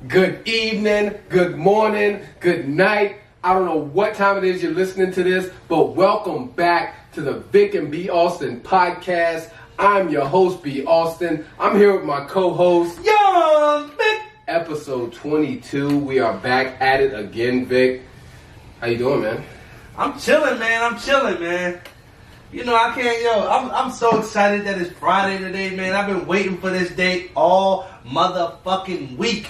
Good evening, good morning, good night. I don't know what time it is you're listening to this, but welcome back to the Vic and B. Austin podcast. I'm your host, B. Austin. I'm here with my co-host, Young Vic. Episode 22. We are back at it again, Vic. How you doing, man? I'm chilling, man. You know, I'm so excited that it's Friday today, man. I've been waiting for this day all motherfucking week.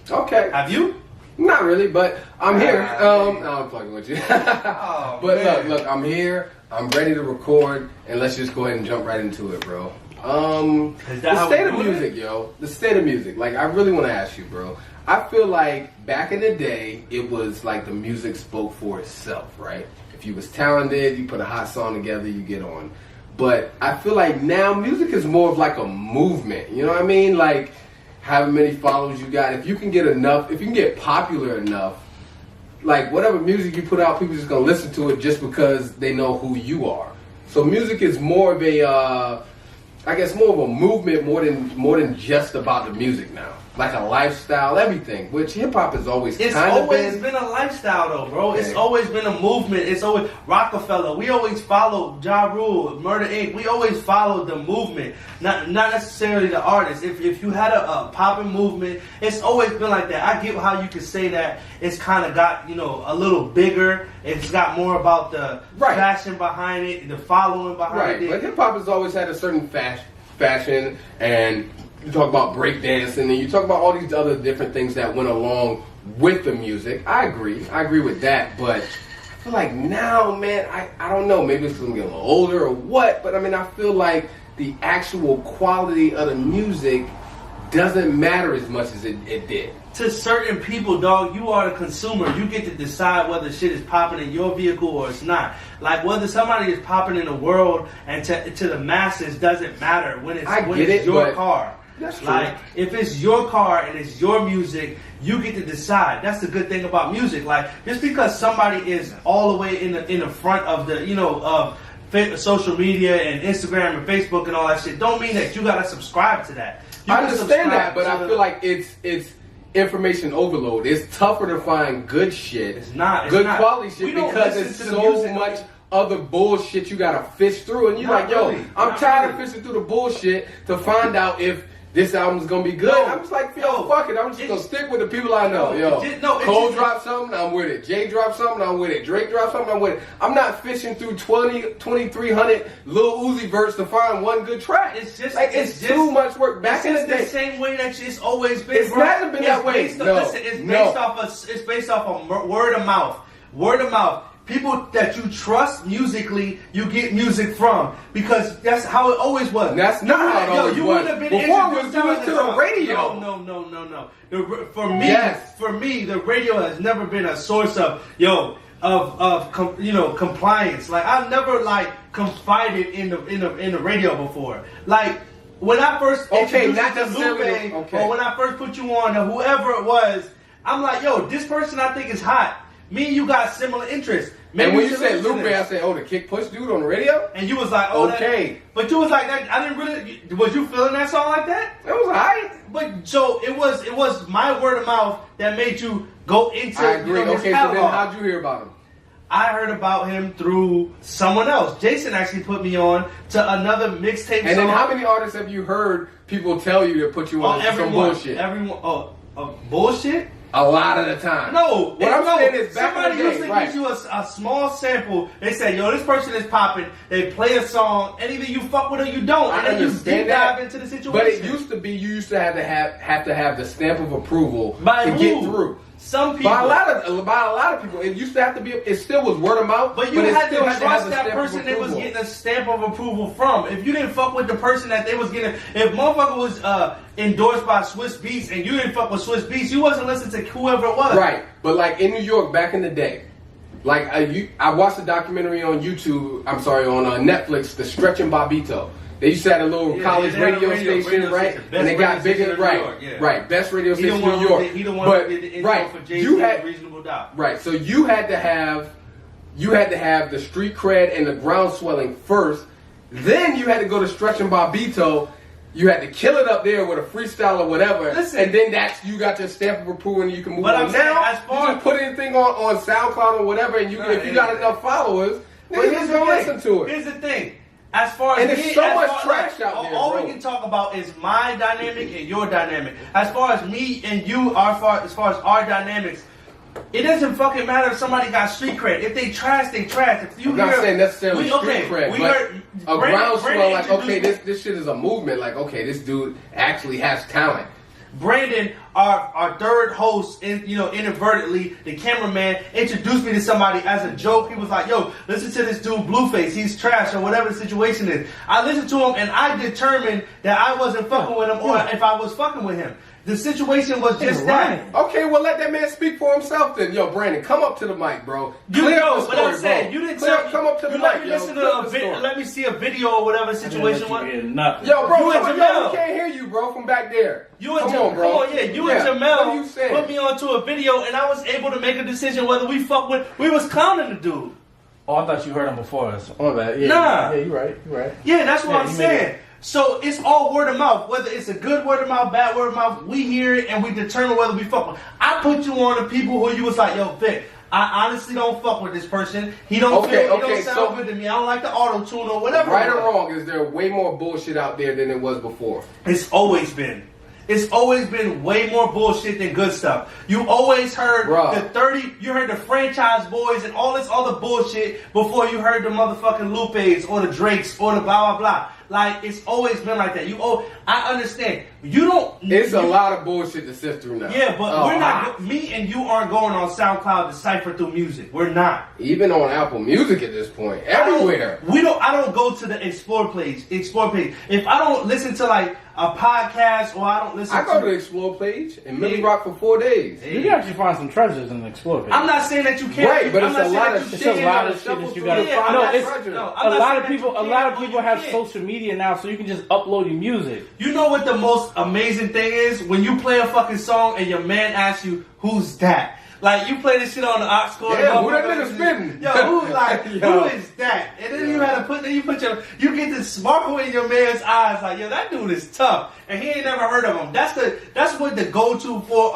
Okay. Have you? Not really, but I'm here. No, I'm fucking with you. Oh, but man. look, I'm here. I'm ready to record, and let's just go ahead and jump right into it, bro. Is that The how state we of doing music, yo. The state of music. Like, I really want to ask you, bro. I feel like back in the day, it was like the music spoke for itself, right? If you was talented, you put a hot song together, you get on. But I feel like now music is more of like a movement. You know what I mean? Like, however many followers you got, if you can get enough, if you can get popular enough, like whatever music you put out, people just gonna listen to it just because they know who you are. So music is more of a, I guess more of a movement more than just about the music now. Like a lifestyle, everything. Which hip hop has always It's kind of always been a lifestyle, though, bro. It's Yeah. always been a movement. It's always Rockefeller. We always followed Ja Rule, Murder Inc. We always followed the movement, not necessarily the artist. If you had a popping movement, it's always been like that. I get how you could say that it's kind of got, you know, a little bigger. It's got more about the Right. fashion behind it, the following behind Right, it. but hip hop has always had a certain fashion, and you talk about breakdancing, and you talk about all these other different things that went along with the music. I agree with that, but I feel like now, man, I don't know, maybe it's because I'm getting a little older or what, but I mean, I feel like the actual quality of the music doesn't matter as much as it did. To certain people, dog, you are the consumer. You get to decide whether shit is popping in your vehicle or it's not. Like whether somebody is popping in the world and to the masses doesn't matter when it's your car. That's true. Like if it's your car and it's your music, you get to decide. That's the good thing about music. Like just because somebody is all the way in the front of the social media and Instagram and Facebook and all that shit, don't mean that you gotta subscribe to that. You I can understand that, subscribe but to I feel like it's information overload. It's tougher to find good shit. It's not. Good quality shit We don't because listen there's to the so music. much other bullshit you gotta fish through, and you're Not like, yo, really. I'm Not tired really. of fishing through the bullshit to find out if this album's gonna be good. No. I'm just like, yo, No. fuck it. I'm just gonna stick with the people I know. No, Yo, it Cole just- dropped something, I'm with it. Jay dropped something, I'm with it. Drake dropped something, I'm with it. I'm not fishing through 2,300 Lil Uzi verse to find one good track. It's just like it's too just- much work. Back in the day, the same way that it's always been. It's bro. never been that way. Based No, it's based off of word of mouth. Word of mouth. People that you trust musically, you get music from because that's how it always was. That's not how it always you was. wouldn't have been Before it was introduced given to the song. radio. No. Yes. For me, the radio has never been a source of compliance. Like I've never confided in the radio before. Like when I first introduced not you to necessarily- Lupe, okay. or when I first put you on to whoever it was, I'm like, yo, this person I think is hot. Me and you got similar interests. And when we you should said listen to Lupe, this. I said, oh, the Kick Push dude on the radio? And you was like, oh, Okay. but you was like that. I didn't really. Was you feeling that song like that? It was alright. But so it was my word of mouth that made you go into. I agree. You know, his Okay, so then catalog. how'd you hear about him? I heard about him through someone else. Jason actually put me on to another mixtape And song. then how many artists have you heard people tell you to put you on some bullshit? Everyone. Bullshit. A lot of the time. No, What I'm saying is back somebody in the day, used to right. give you a small sample. They say, yo, this person is popping. They play a song, and either you fuck with it or you don't. I And then you understand deep that. dive into the situation. But it used to be you used to have to have the stamp of approval By to who? get through. Some people. By a lot of people. It used to have to be. It still was word of mouth. But you it had to still have trust the that stamp of person they was approval. getting a stamp of approval from. If you didn't fuck with the person that they was getting, if motherfucker was endorsed by Swiss Beats and you didn't fuck with Swiss Beats, you wasn't listening to whoever it was. Right, but like in New York back in the day, like I watched a documentary on YouTube. I'm sorry, on Netflix, The Stretchin' Bobbito. They used to have a little college they had a radio station, right? Best And they got radio station bigger, in New right? York, yeah. Right, best radio He the station one in New York. He the one but, who did the intro right, for Jay-Z you and had Reasonable Doubt. right. So you had to have the street cred and the ground swelling first. Then you had to go to Stretchin' Bobbito. You had to kill it up there with a freestyle or whatever, Listen. and then you got your stamp of approval and you can move But on. I'm saying, Now, as far- you just put anything on SoundCloud or whatever, and if you got enough followers, But niggas here's gonna the listen thing. to it. Here's the thing. As far as And there's so as much far- trash out there, all bro. we can talk about is my dynamic and your dynamic. As far as me and you are as far as our dynamics, it doesn't fucking matter if somebody got street cred. If they trash, they trash. If you I'm not hear- saying necessarily we- street cred, we but heard- a Brandon groundswell, like, okay, introduced- this shit is a movement. Like, okay, this dude actually has talent. Brandon, our third host, inadvertently, the cameraman, introduced me to somebody as a joke. He was like, yo, listen to this dude, Blueface. He's trash, or whatever the situation is. I listened to him, and I determined that I wasn't fucking with him, or if I was fucking with him. The situation was just that. Okay, well, let that man speak for himself then. Yo, Brandon, come up to the mic, bro. You Clear know up the what I'm story, saying. bro. You didn't Come up to the you let mic, me yo. listen Clear to up a the video. story. Let me see a video or whatever the situation was. Nothing. Yo, bro, You and yo, Jamel. we can't hear you, bro, from back there. You and come on, bro. and What are you Jamel saying? put me onto a video, and I was able to make a decision whether we fuck with. We was clowning the dude. Oh, I thought you heard him before us. Oh, bad. Yeah, Nah. Yeah, you're right. You're right. Yeah, that's what Yeah, I'm you made saying. it. So it's all word of mouth. Whether it's a good word of mouth, bad word of mouth, we hear it and we determine whether we fuck with. I put you on the people who you was like, yo, Vic, I honestly don't fuck with this person. He don't Okay, feel, he okay, don't sound so- good to me. I don't like the auto tune or whatever. Right or wrong, is there way more bullshit out there than it was before? It's always been. It's always been way more bullshit than good stuff. You always heard Bruh. the 30, you heard the franchise boys and all this other bullshit before you heard the motherfucking Lupes or the Drakes or the blah blah blah. Like, it's always been like that. I understand. You don't. It's a lot of bullshit to sift through now. Yeah, but Oh, we're not. Me and you aren't going on SoundCloud to cipher through music. We're not. Even on Apple Music at this point, everywhere. I don't go to the explore page. If I don't listen to like a podcast or I don't listen I go to the Explore page and Millie Yeah. Rock for 4 days. You can actually find some treasures in the Explore page. I'm not saying that you can't. Right, but I'm it's not a saying lot that of you It's a can't. lot of shit that you gotta. Yeah, I'm No, not- it's no, I'm a not lot saying of that people. you A lot of can't or people you have can't. social media now, so you can just upload your music. You know what the most amazing thing is? When you play a fucking song and your man asks you, "Who's that?" Like, you play this shit on the aux cord. Yeah, who that nigga spitting? Yo, who's like, Yo. who is that? And then you had to you get this sparkle in your man's eyes, like, yo, that dude is tough, and he ain't never heard of him. That's what the go-to for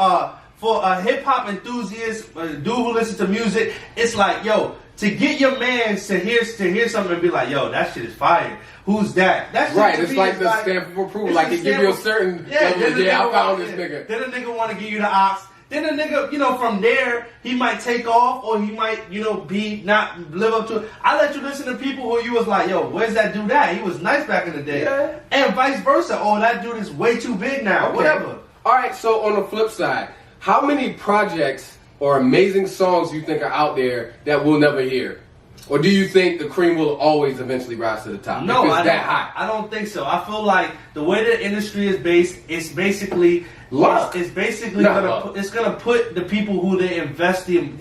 a hip hop enthusiast, a dude who listens to music. It's like, yo, to get your man to hear something and be like, yo, that shit is fire. Who's that? That shit Right, to it's me like is the stamp of approval. it's Like, the it give you a stamp of- certain, then the I nigga found want- this nigga. Then the nigga want to give you the ox. Then the nigga, from there, he might take off or he might, be not live up to it. I let you listen to people who you was like, yo, where's that dude at? He was nice back in the day. Yeah. And vice versa. Oh, that dude is way too big now. Okay. Whatever. All right, so on the flip side, how many projects or amazing songs you think are out there that we'll never hear? Or do you think the cream will always eventually rise to the top? No, if it's I that don't. high. I don't think so. I feel like the way the industry is based, it's basically Luck. It's basically Not gonna luck. it's gonna put the people who they invest in,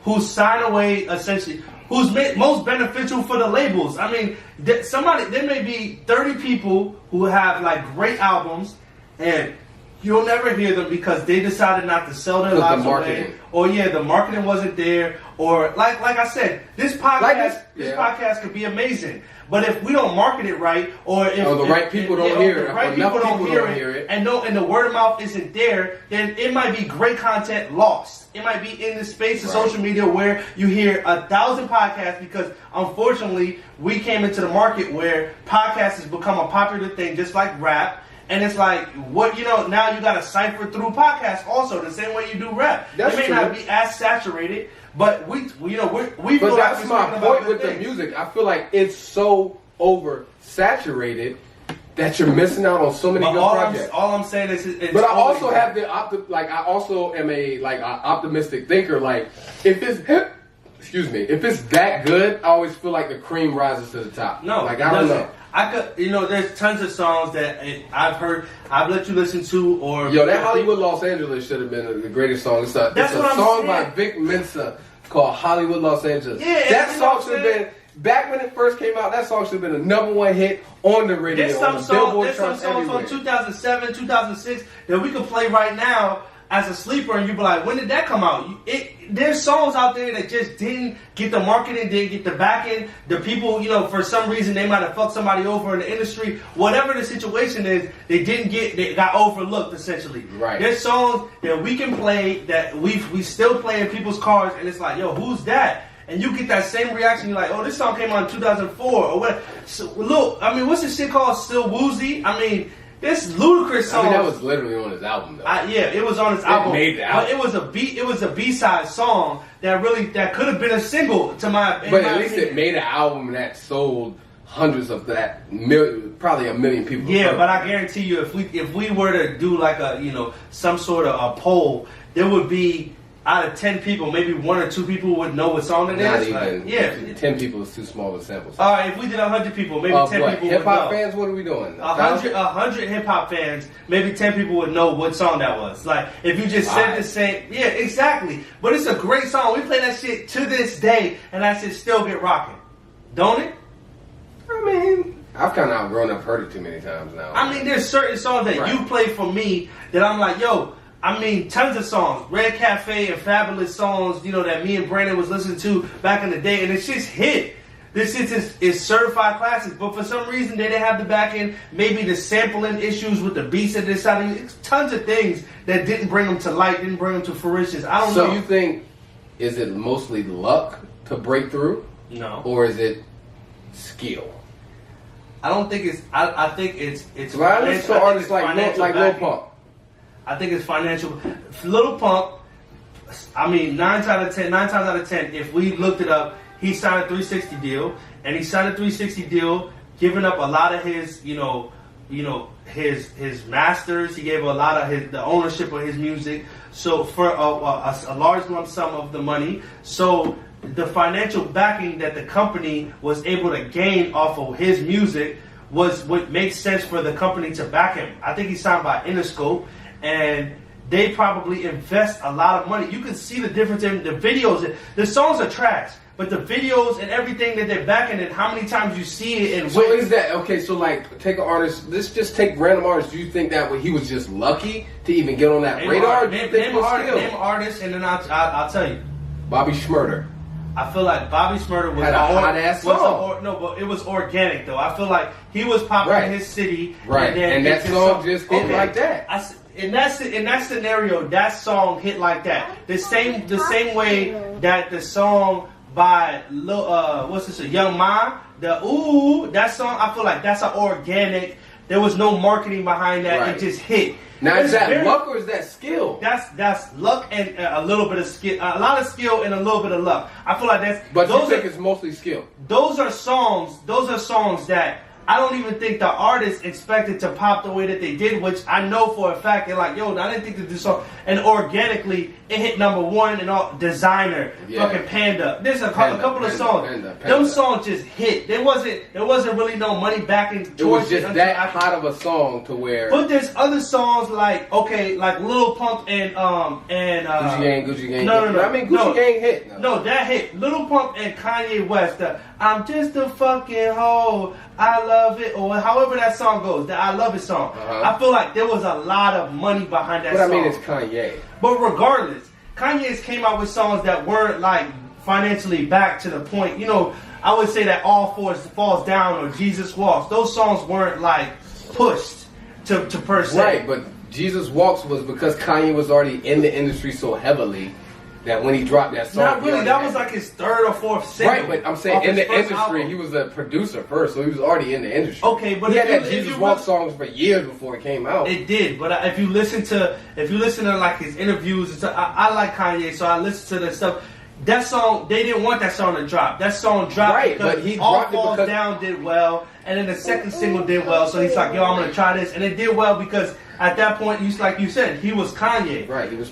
who sign away essentially, who's most beneficial for the labels. I mean, there may be 30 people who have like great albums, and you'll never hear them because they decided not to sell their Because lives the away. marketing. Or the marketing wasn't there. Or like I said, this podcast Like this- this yeah. podcast could be amazing. But if we don't market it right, or if Or the right people don't hear it, the right or enough people don't people hear don't it, hear it. and the word of mouth isn't there, then it might be great content lost. It might be in the space of Right. social media where you hear 1,000 podcasts because unfortunately we came into the market where podcasts has become a popular thing, just like rap. And it's like, now you got to cipher through podcasts also, the same way you do rap. That's it may true. not be as saturated, but we feel But like that's we're my speaking about point good with the things. music. I feel like it's so oversaturated that you're missing out on so many But good projects. all I'm saying is, it's But I always also that. have I also am a optimistic thinker. Like, if it's if it's that good, I always feel like the cream rises to the top. No, like it I don't doesn't. know. I could, there's tons of songs that I've heard, I've let you listen to, or Yo, that Hollywood Los Angeles should have been the greatest song. It's a That's what I'm song by saying. Vic Mensa called Hollywood Los Angeles. Yeah, that you know song what should I'm have saying? been back when it first came out. That song should have been a #1 hit on the radio, There's on some the Billboard songs charts from everywhere. 2007, 2006 that we could play right now as a sleeper, and you be like, when did that come out? There's songs out there that just didn't get the marketing, didn't get the backing. The people, for some reason they might have fucked somebody over in the industry. Whatever the situation is, they got overlooked essentially. Right. There's songs that we can play that we still play in people's cars, and it's like, yo, who's that? And you get that same reaction. You're like, oh, this song came out in 2004 or what? So, look, I mean, what's this shit called? Still Woozy? I mean, this Ludacris song. I mean, that was literally on his album, though. Yeah, it was on his album. Made the album. But it was a B-side song that could have been a single to my. But at least it made an album that sold hundreds of that probably a million people. Yeah, but I guarantee you, if we were to do like some sort of a poll, there would be, out of 10 people, maybe 1 or 2 people would know what song it Not is. even. Yeah. 10 people is too small of a sample size. All right, if we did 100 people, maybe 10 people would know. Hip hop fans, what are we doing? 100 hip hop fans, maybe 10 people would know what song that was. Like, if you just said the same, yeah, exactly. But it's a great song. We play that shit to this day, and that shit still get rocking, don't it? I mean, I've kind of outgrown. I've heard it too many times now. I mean, there's certain songs that you play for me that I'm like, yo. I mean, tons of songs, Red Cafe and Fabulous songs, that me and Brandon was listening to back in the day, and it's just hit. This shit is certified classics, but for some reason they didn't have the backing. Maybe the sampling issues with the beats that they decided. Tons of things that didn't bring them to light, didn't bring them to fruition. I don't know. So you think, is it mostly luck to break through? No. Or is it skill? I don't think it's. I think it's. Well, I listen to artists like Lil Pump. I think it's financial. Lil Pump, I mean, 9 times out of 10, if we looked it up, he signed a 360 deal, and he signed a 360 deal, giving up a lot of his, his masters. He gave a lot of the ownership of his music. So for a large lump sum of the money. So the financial backing that the company was able to gain off of his music was what makes sense for the company to back him. I think he signed by Interscope. And they probably invest a lot of money. You can see the difference in the videos. The songs are trash, but the videos and everything that they're backing and how many times you see it. And so is that okay? So like, take an artist. Let's just take random artists. Do you think that he was just lucky to even get on that radar? Name artists, and then I'll tell you. Bobby Shmurda. I feel like Bobby Shmurda was had a hot ass song. But it was organic though. I feel like he was popular in his city, right? And that song just hit like that. In that scenario, that song hit like that. The same way that the song by Young Ma, that song, I feel like that's an organic. There was no marketing behind that. Right. It just hit. Now is that luck or is that skill? That's luck and a little bit of skill, a lot of skill and a little bit of luck. I feel like that's. But you think it's mostly skill? Those are songs that I don't even think the artists expected to pop the way that they did, which I know for a fact. They're like, yo, I didn't think that this song, and organically it hit #1 and all. Designer, fucking Panda. There's a couple of songs. Panda. Those songs just hit. There wasn't really no money backing towards it. It was just that hot of a song to where. But there's other songs like Lil Pump and Gucci Gang. No. I mean Gucci Gang hit. No, that hit. Lil Pump and Kanye West. I'm just a fucking hoe. I love it, or however that song goes, the I Love It song. I feel like there was a lot of money behind that song. But I mean, it's Kanye. But regardless, Kanye's came out with songs that weren't like financially backed to the point. I would say that All Fours Falls Down or Jesus Walks. Those songs weren't like pushed to per se. Right, but Jesus Walks was because Kanye was already in the industry so heavily. That when he dropped that song, not really. That was like his 3rd or 4th single. Right, but I'm saying in the industry, he was a producer first, so he was already in the industry. Okay, but he had that Jesus Walk songs for years before it came out. It did, but if you listen to like his interviews and stuff, I like Kanye, so I listen to the stuff. That song, they didn't want that song to drop. That song dropped because he All Falls Down did well, and then the second single did well. So he's like, yo, I'm gonna try this, and it did well because at that point, like you said, he was Kanye. Right, he was.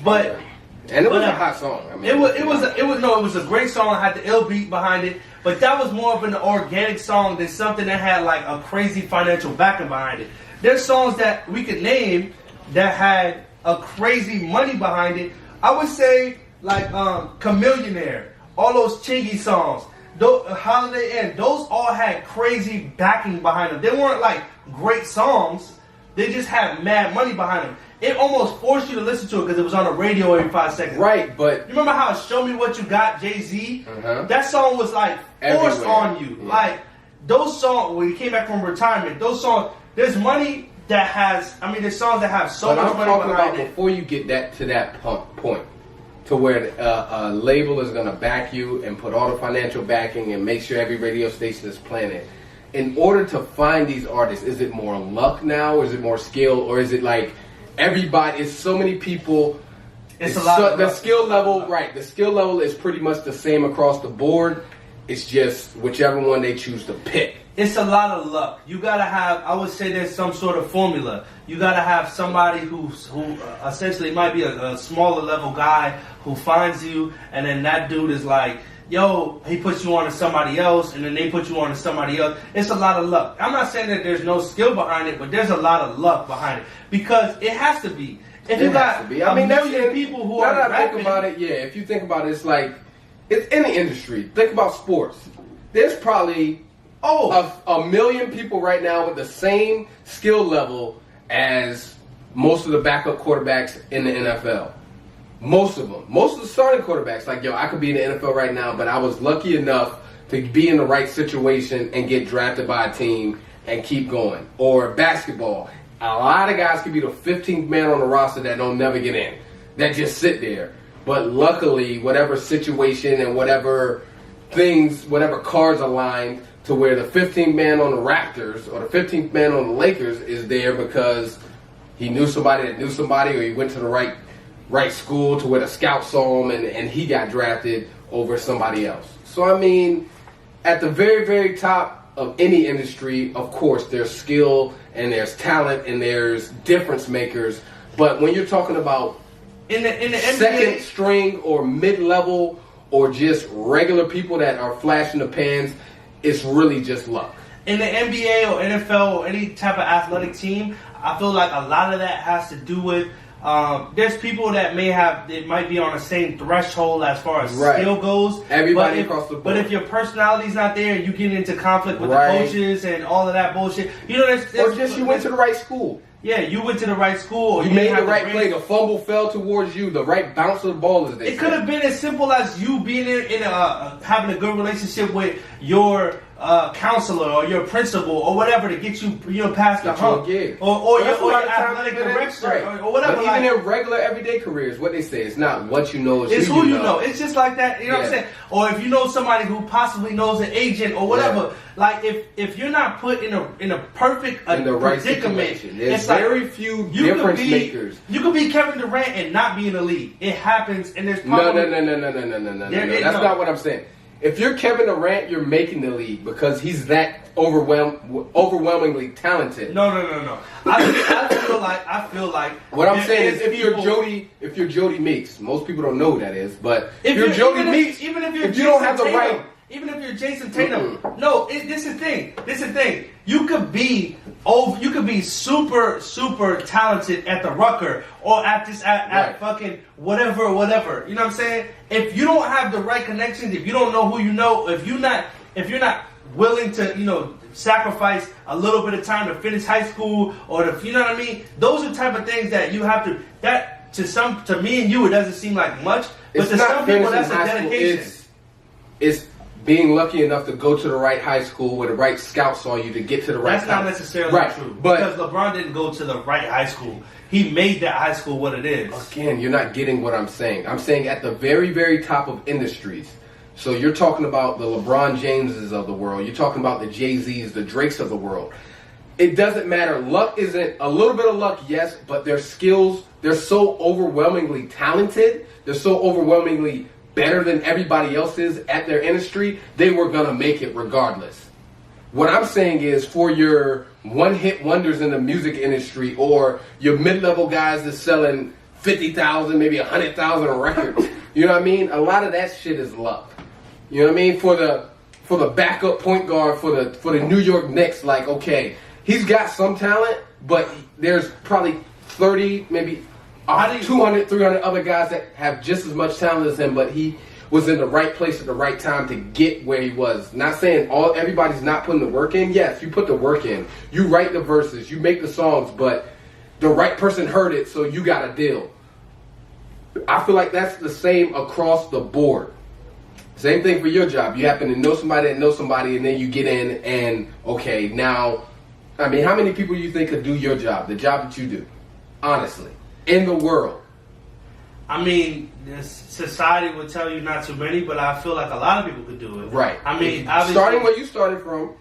And it was a hot song. I mean, it was a great song. It had the ill beat behind it, but that was more of an organic song than something that had like a crazy financial backing behind it. There's songs that we could name that had a crazy money behind it. I would say like Chamillionaire, all those Chingy songs, Holiday Inn, those all had crazy backing behind them. They weren't like great songs, they just had mad money behind them. It almost forced you to listen to it because it was on the radio every 5 seconds. Right, but You remember how Show Me What You Got, Jay-Z? Uh-huh. That song was like forced Everywhere. on you. Yeah. Like those songs, when you came back from retirement, those songs, there's money that has, I mean, there's songs that have so but much I'm money talking about behind it. before you get to that point, to where a label is going to back you and put all the financial backing and make sure every radio station is playing it. In order to find these artists, is it more luck now, or is it more skill, or is it like everybody? It's so many people. It's a lot of the luck. skill level, right? The skill level is pretty much the same across the board. It's just whichever one they choose to pick. It's a lot of luck. You gotta have, I would say there's some sort of formula. You gotta have somebody who essentially might be a smaller level guy who finds you, and then that dude is like, yo, he puts you on to somebody else, and then they put you on to somebody else. It's a lot of luck. I'm not saying that there's no skill behind it, but there's a lot of luck behind it. Because it has to be. If you It has got to be. I mean, a that's million people who now are that I rapping, think about it, yeah. If you think about it, it's like it's in the industry. Think about sports. There's probably a million people right now with the same skill level as most of the backup quarterbacks in the NFL. Most of them. Most of the starting quarterbacks, like, yo, I could be in the NFL right now, but I was lucky enough to be in the right situation and get drafted by a team and keep going. Or basketball. A lot of guys could be the 15th man on the roster that don't never get in. That just sit there. But luckily, whatever situation and whatever things, whatever cards aligned to where the 15th man on the Raptors or the 15th man on the Lakers is there because he knew somebody that knew somebody, or he went to the right school to where the scout saw him and he got drafted over somebody else. So, I mean, at the very, very top of any industry, of course, there's skill and there's talent and there's difference makers. But when you're talking about in the second NBA, string or mid-level or just regular people that are flashing the pans, it's really just luck. in the NBA or NFL or any type of athletic team, I feel like a lot of that has to do with there's people that might be on the same threshold as far as Right. skill goes. Everybody but across the board. But if your personality's not there and you get into conflict with Right. the coaches and all of that bullshit, you know, Or just you went to the right school. yeah, you went to the right school. Or You made had the right great- play. The fumble fell towards you. The right bounce of the ball is there. It could have been as simple as you being in having a good relationship with your counselor or your principal or whatever to get you past the Get you a hump, gig. or That's a your lot of times athletic it is, director right. or whatever. But like, even in regular everyday careers, what they say, it's not what you know, it's who you know. It's just like that. You know what I'm Yeah. saying? Or if you know somebody who possibly knows an agent or whatever. Yeah. Like if you're not put in a perfect in the right predicament, situation. There's it's like very few you could difference be- makers. You could be Kevin Durant and not be in the league. It happens, and there's No. probably That's no. not what I'm saying. If you're Kevin Durant, you're making the league because he's that overwhelmingly talented. No. I feel like What I'm there saying is, if people- you're Jody Meeks, most people don't know who that is, but if you're Jody even Meeks, even if you're you don't have the Jason right. Tatum, even if you're Jason Tatum, no, this is the thing. This is the thing. You could be super talented at the Rucker or at Right. fucking whatever. You know what I'm saying? If you don't have the right connections, if you don't know who you know, if you're not willing to sacrifice a little bit of time to finish high school or you know what I mean? Those are the type of things that you have to. That to me and you, it doesn't seem like much, but It's to not some people, finishing that's a high school. dedication. It's being lucky enough to go to the right high school where the right scouts saw you to get to the right. That's not college. necessarily right. true. But Because LeBron didn't go to the right high school. He made that high school what it is. again, you're not getting what I'm saying. I'm saying at the very, very top of industries. So you're talking about the LeBron Jameses of the world. You're talking about the Jay-Z's, the Drakes of the world. It doesn't matter. Luck isn't a little bit of luck, yes, but their skills, they're so overwhelmingly talented. They're so overwhelmingly better than everybody else is at their industry. They were going to make it regardless. What I'm saying is for your one-hit wonders in the music industry or your mid-level guys that's selling 50,000, maybe 100,000 records, you know what I mean? A lot of that shit is luck. You know what I mean? For the backup point guard for the New York Knicks, like, okay, he's got some talent, but there's probably 30, maybe 200, 300 other guys that have just as much talent as him, but he was in the right place at the right time to get where he was. Not saying everybody's not putting the work in. Yes, you put the work in. You write the verses, you make the songs, but the right person heard it, so you got a deal. I feel like that's the same across the board. Same thing for your job. You happen to know somebody that knows somebody, and then you get in and, okay, now, I mean, how many people do you think could do your job, the job that you do, honestly, in the world? I mean, this society would tell you not too many, but I feel like a lot of people could do it. Right. I mean, starting where you started from,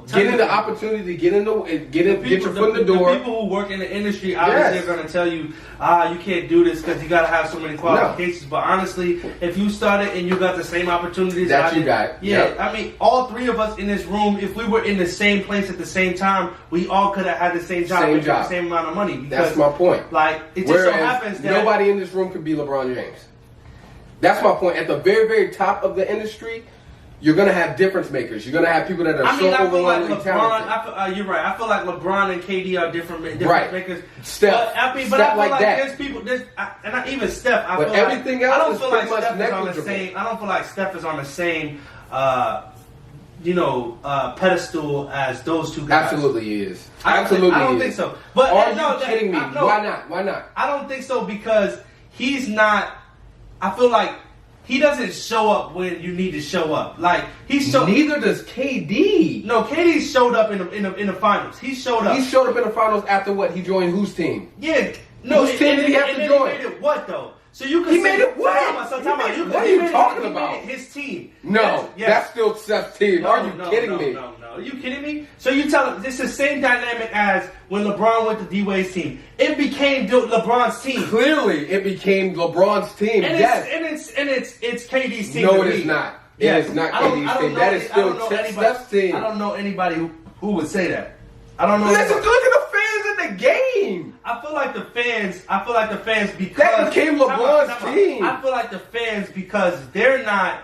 getting the opportunity, get your foot in the door. The people who work in the industry obviously are going to tell you, you can't do this because you got to have so many qualifications. No. But honestly, if you started and you got the same opportunities that you got, I mean, all three of us in this room, if we were in the same place at the same time, we all could have had the same job, making the same amount of money. Because, that's my point. Like, it just so happens that nobody in this room could be LeBron James. That's my point. At the very, very top of the industry, you're going to have difference makers. You're going to have people that are overwhelmingly talented. You're right. I feel like LeBron and KD are different makers. Steph. But I feel like there's people, and not even Steph. I don't feel like Steph is on the same pedestal as those two guys. Absolutely he is. I don't think so. But are you kidding me? Why not? I don't think so because he's not. I feel like he doesn't show up when you need to show up. Like neither does KD. No, KD showed up in the finals. He showed up. He showed up in the finals after what? He joined whose team? Yeah. No, whose team did he have to join? He made it what though? So you can he made it what? What are you talking about? His team. No, that's still Steph's team. Are you kidding me? No. Are you kidding me? So you tell him this is the same dynamic as when LeBron went to D-Wade's team. It became LeBron's team. Clearly, it became LeBron's team. And it's KD's team. No, it is not. It is not KD's team. That is still Steph's team. I don't know anybody who would say that. I don't know. Listen, look at the fans in the game. I feel like the fans because that became LeBron's team. I feel like the fans because they're not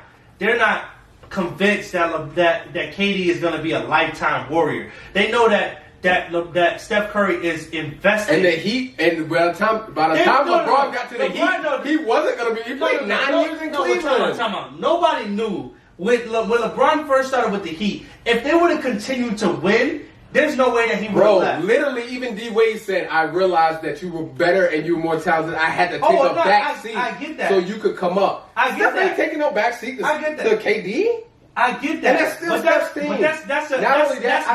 convinced that KD is going to be a lifetime warrior. They know that Steph Curry is invested. And the Heat, and by the time LeBron got to the Heat, he wasn't going to be. He played 9 years in Cleveland. Nobody knew when LeBron first started with the Heat, if they would have continued to win, there's no way that he would have left. Literally, even D-Wade said, I realized that you were better and you were more talented. I had to take a back seat so you could come up. I get that. Ain't taking no back seat to KD. I get that. And that's still Steph's team. But that's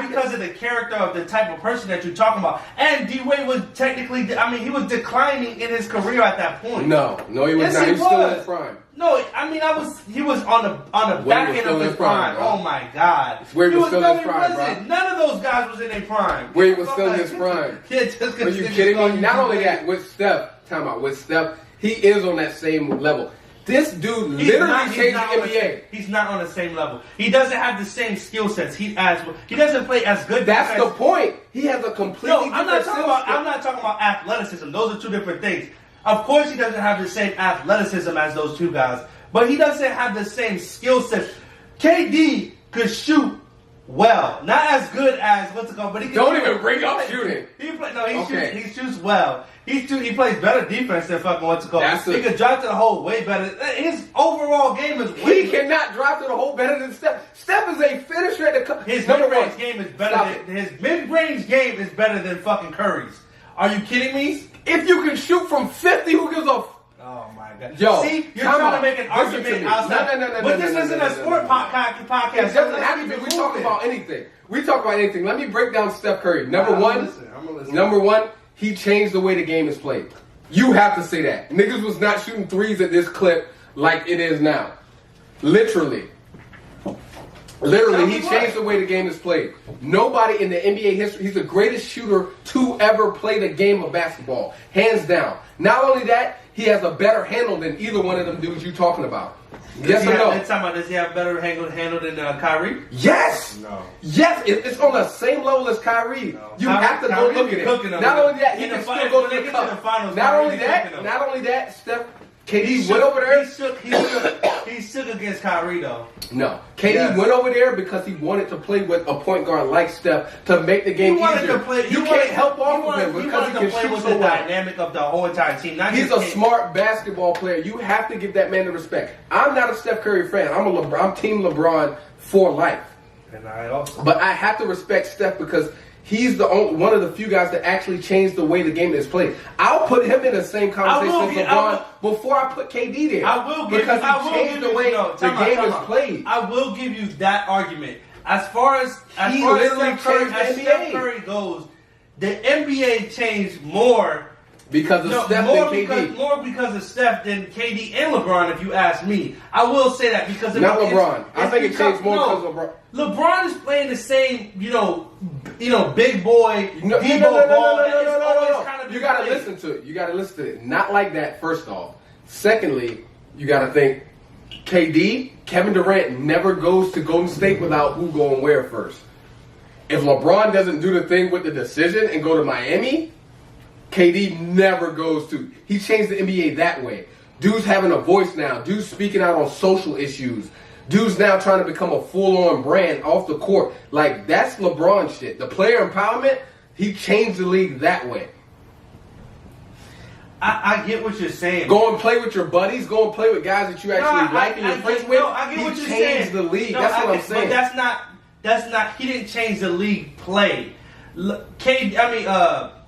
because of the character of the type of person that you're talking about. And D-Wade was technically, he was declining in his career at that point. No, he was not. He was still in his prime. No, he was on the back end of his prime. Bro. Oh my God. Where he was still in his prime, bro. None of those guys was in their prime. Where he was still in his prime. Are you kidding me? Not only that, with Steph, he is on that same level. This dude literally changed the NBA. He's not on the same level. He doesn't have the same skill sets. He doesn't play as good. That's the point. He has a completely different I'm not talking about athleticism. Those are two different things. Of course, he doesn't have the same athleticism as those two guys, but he doesn't have the same skill sets. KD could shoot well, not as good as what's it called, but he can don't even bring up shooting. He shoots well. He plays better defense than fucking what's it called. He could drive to the hole way better. His overall game is way He cannot drive to the hole better than Steph. Steph is a finisher at the His mid-range game is better than fucking Curry's. Are you kidding me? If you can shoot from 50, who gives a Oh my God! Yo, see, you're trying to make an argument outside. No. But this isn't a sport podcast. It doesn't have to be. We talk about anything. Let me break down Steph Curry. Number one, he changed the way the game is played. You have to say that. Niggas was not shooting threes at this clip like it is now. Literally, he changed the way the game is played. Nobody in the NBA history, he's the greatest shooter to ever play the game of basketball. Hands down. Not only that, he has a better handle than either one of them dudes you're talking about. Yes or no? Does he have better handle than Kyrie? Yes! No. Yes, it's on the same level as Kyrie. No. You have to go look at it. Not only that, he can still go to the cup. Not only that, Steph, KD went over there. He shook against Kyrie though. No, KD went over there because he wanted to play with a point guard like Steph to make the game easier. You can't help off of him because he can shoot so well. The dynamic of the whole entire team. He's a smart basketball player. You have to give that man the respect. I'm not a Steph Curry fan. I'm Team LeBron for life. And I also. But I have to respect Steph because He's one of the few guys that actually changed the way the game is played. I'll put him in the same conversation as LeBron before I put KD there. I will give because you, he changed the way the game is played. I will give you that argument. As far as literally Steph Curry goes, the NBA changed more because of Steph than KD. More because of Steph than KD and LeBron, if you ask me. I will say that because not LeBron. I think it changed more because of LeBron. LeBron is playing the same, big boy, no, ball. You gotta listen to it. You gotta listen to it. Not like that, first off. Secondly, you gotta think Kevin Durant never goes to Golden State without who going where first. If LeBron doesn't do the thing with the decision and go to Miami, KD never goes to. He changed the NBA that way. Dude's having a voice now. Dude's speaking out on social issues. Dude's now trying to become a full-on brand off the court. Like, that's LeBron shit. The player empowerment, he changed the league that way. I get what you're saying. Go and play with your buddies. Go and play with guys that you actually like and you're friends with. I get what you're saying. He changed the league. That's what I'm saying. But that's not. He didn't change the league play.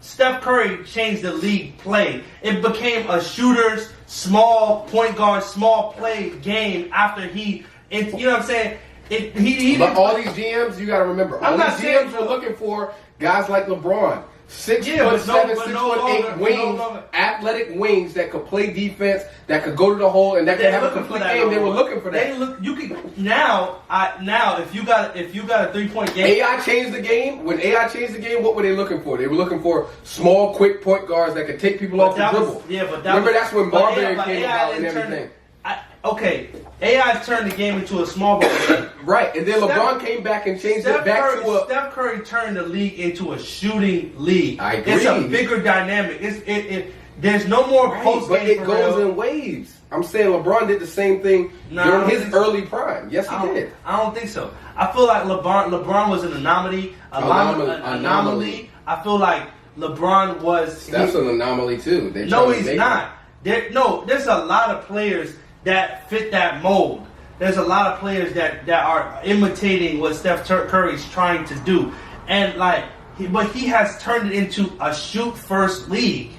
Steph Curry changed the league play. It became a shooter's small point guard, small play game after you know what I'm saying? But all these GMs, you got to remember, all these GMs were looking for guys like LeBron. 6'7", 6'8" wings, athletic wings that could play defense, that could go to the hole, and that could have a complete game. They were looking for that. Now if you got a 3-point game. AI changed the game. When AI changed the game, what were they looking for? They were looking for small, quick point guards that could take people off the dribble. That's when Marbury came about and everything. AI turned the game into a small ball game. Right, and then LeBron came back and changed it back to a... Steph Curry turned the league into a shooting league. I agree. It's a bigger dynamic. There's no more post game. But it goes in waves. I'm saying LeBron did the same thing during his early prime. Yes, he did. I don't think so. I feel like LeBron was an anomaly. Anomaly. I feel like LeBron was... That's an anomaly, too. No, he's not. There's a lot of players that fit that mold. There's a lot of players that are imitating what Steph Curry's trying to do, but he has turned it into a shoot first league.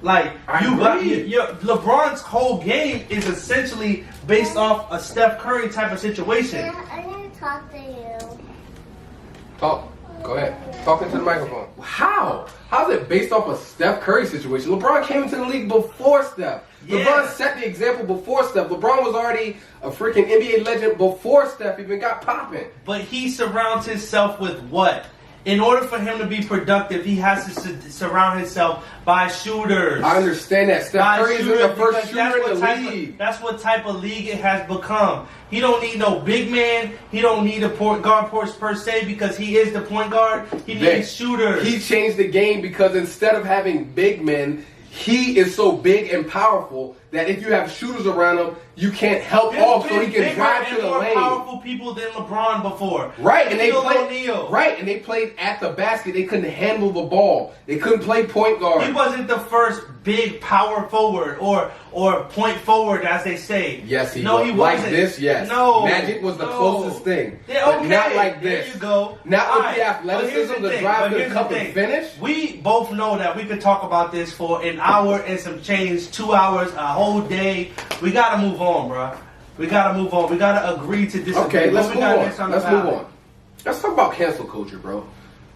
LeBron's whole game is essentially based off a Steph Curry type of situation. I need to talk to you. Talk. Go ahead. Talk into the microphone. How? How's it based off a Steph Curry situation? LeBron came into the league before Steph. Yeah. LeBron set the example before Steph. LeBron was already a freaking NBA legend before Steph even got popping. But he surrounds himself with what? In order for him to be productive, he has to surround himself by shooters. I understand that. Steph Curry is the first shooter in the league. That's what type of league it has become. He don't need no big man. He don't need a point guard per se because he is the point guard. He needs shooters. He changed the game because instead of having big men, he is so big and powerful that if you have shooters around him, you can't help off so he can drive to the lane. More powerful people than LeBron before. Right, and they played at the basket. They couldn't handle the ball. They couldn't play point guard. He wasn't the first big power forward or point forward, as they say. Yes, he was. He wasn't. Like this, yes. No. Magic was the closest thing. Yeah, but not like this. There you go. Not with the athleticism, the drive to the cup and finish. We both know that we could talk about this for an hour and some change, 2 hours, a whole day. We gotta move on, bro. We gotta move on. We gotta agree to disagree. Okay, let's move on. Let's move on. Let's talk about cancel culture, bro.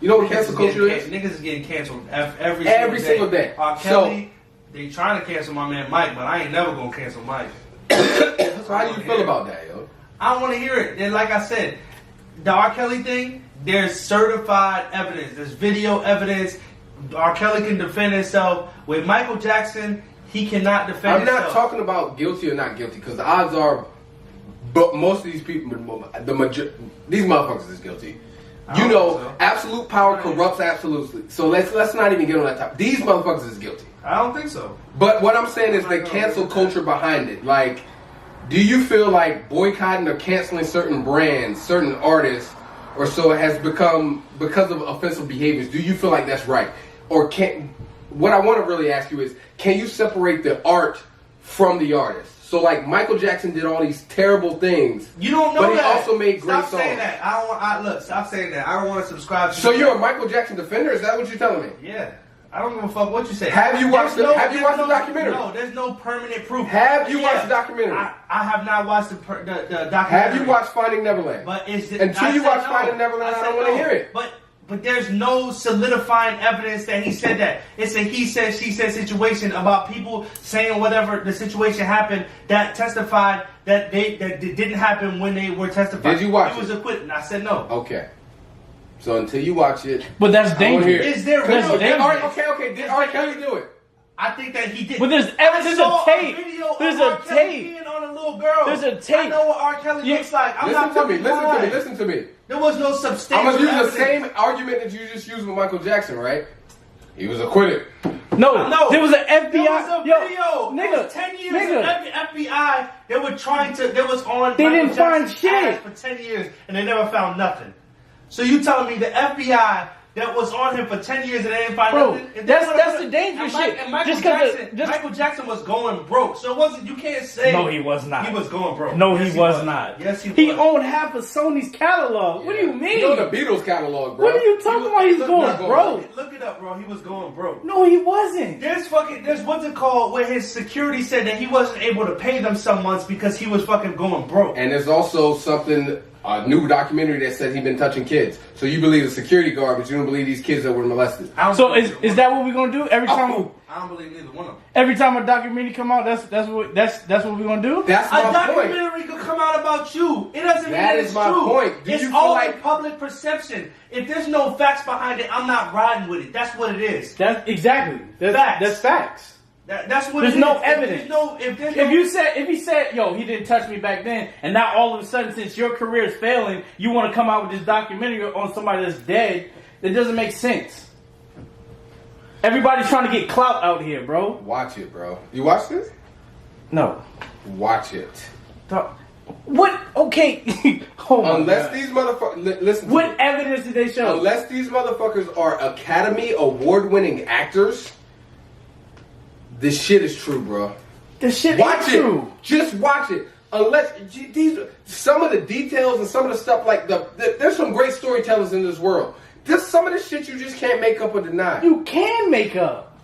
You know what cancel culture is? Niggas is getting canceled every single day. Kelly, they trying to cancel my man Mike, but I ain't never gonna cancel Mike. So how do you feel about that, yo? I don't want to hear it. And like I said, the R. Kelly thing, there's certified evidence. There's video evidence. R. Kelly can defend himself. With Michael Jackson, he cannot defend himself. I'm not talking about guilty or not guilty, because the odds are, but most of these people, these motherfuckers is guilty. You know, absolute power corrupts absolutely. So let's not even get on that topic. These motherfuckers is guilty. I don't think so. But what I'm saying is the cancel culture behind it. Like, do you feel like boycotting or canceling certain brands, certain artists, or so it has become because of offensive behaviors? Do you feel like that's right? Or what I want to really ask you is, can you separate the art from the artist? So like Michael Jackson did all these terrible things. You don't know but he that. also made great Stop saying songs. that. I don't want. Look, stop saying that. I don't want to subscribe to. So you're a Michael Jackson defender? Is that what you're telling me? Yeah. I don't give a fuck what you say. Have you watched There's the- have you watched the documentary? No, there's no permanent proof. Have you watched the documentary? I have not watched the documentary. Have you watched Finding Neverland? But is it, Until I you said watch no. Finding Neverland, I don't want to no. hear it. But there's no solidifying evidence that he said that. It's a he said, she said situation about people saying whatever the situation happened that testified that it didn't happen when they were testifying. Did you watch He was it? acquitted. And I said no. Okay. So until you watch it, But that's I wanna hear dangerous. it. Is there That's real dangerous. Okay. Did R. Kelly do it? I think that he did. But there's I evidence. saw There's a tape. video There's of a R. Kelly tape. peeing on a little girl. There's a I tape. know what R. Kelly Yeah. looks like. I'm Listen not to me. fucking lying. Listen to me. There was no I'm substantial gonna use the evidence. same argument that you just used with Michael Jackson, right? He was acquitted. No, No, there was an FBI. There was a video. nigga, There was 10 years nigga. of FBI. They were trying to. They was on. They Michael didn't find Jackson's shit. ass for 10 years, and they never found nothing. So you telling me the FBI that was on him for 10 years and they didn't find Bro, nothing? If they that's would've- the dangerous and shit. And Michael Just 'cause Jackson, just- Michael Jackson was going broke, so it wasn't. You can't say. No, he was not. He was going broke. No, Yes, he was not. Yes, he was. He owned half of Sony's catalog. What do you mean? You know the Beatles catalog, bro. What are you talking about? He's Look- going look- broke. Look it up, bro. He was going broke. No, he wasn't. There's what's it called where his security said that he wasn't able to pay them some months because he was fucking going broke. And there's also something, a new documentary that said he'd been touching kids. So you believe the security guard, but you don't believe these kids that were molested. I don't So believe is neither that what we're gonna do every time? Oh. I don't believe neither one of them. Every time a documentary come out, that's what we're gonna do. That's A my point. documentary could come out about you. It doesn't mean That that is it's my true. point. Do It's you feel all like- in public perception. If there's no facts behind it, I'm not riding with it. That's what it is. That's exactly. Facts. That's facts. That's what There's it is. no If evidence. If he said, yo, he didn't touch me back then, and now all of a sudden, since your career is failing, you want to come out with this documentary on somebody that's dead, that doesn't make sense. Everybody's trying to get clout out here, bro. Watch it, bro. You watch this? No. Watch it. What? Okay. Oh my Unless God. these motherfuckers... Listen to What me. evidence did they show? Unless these motherfuckers are Academy Award-winning actors, this shit is true, bro. This shit Watch ain't it. true. Just watch it. Unless these, some of the details and some of the stuff, like there's some great storytellers in this world. Just some of the shit you just can't make up or deny. You can make up.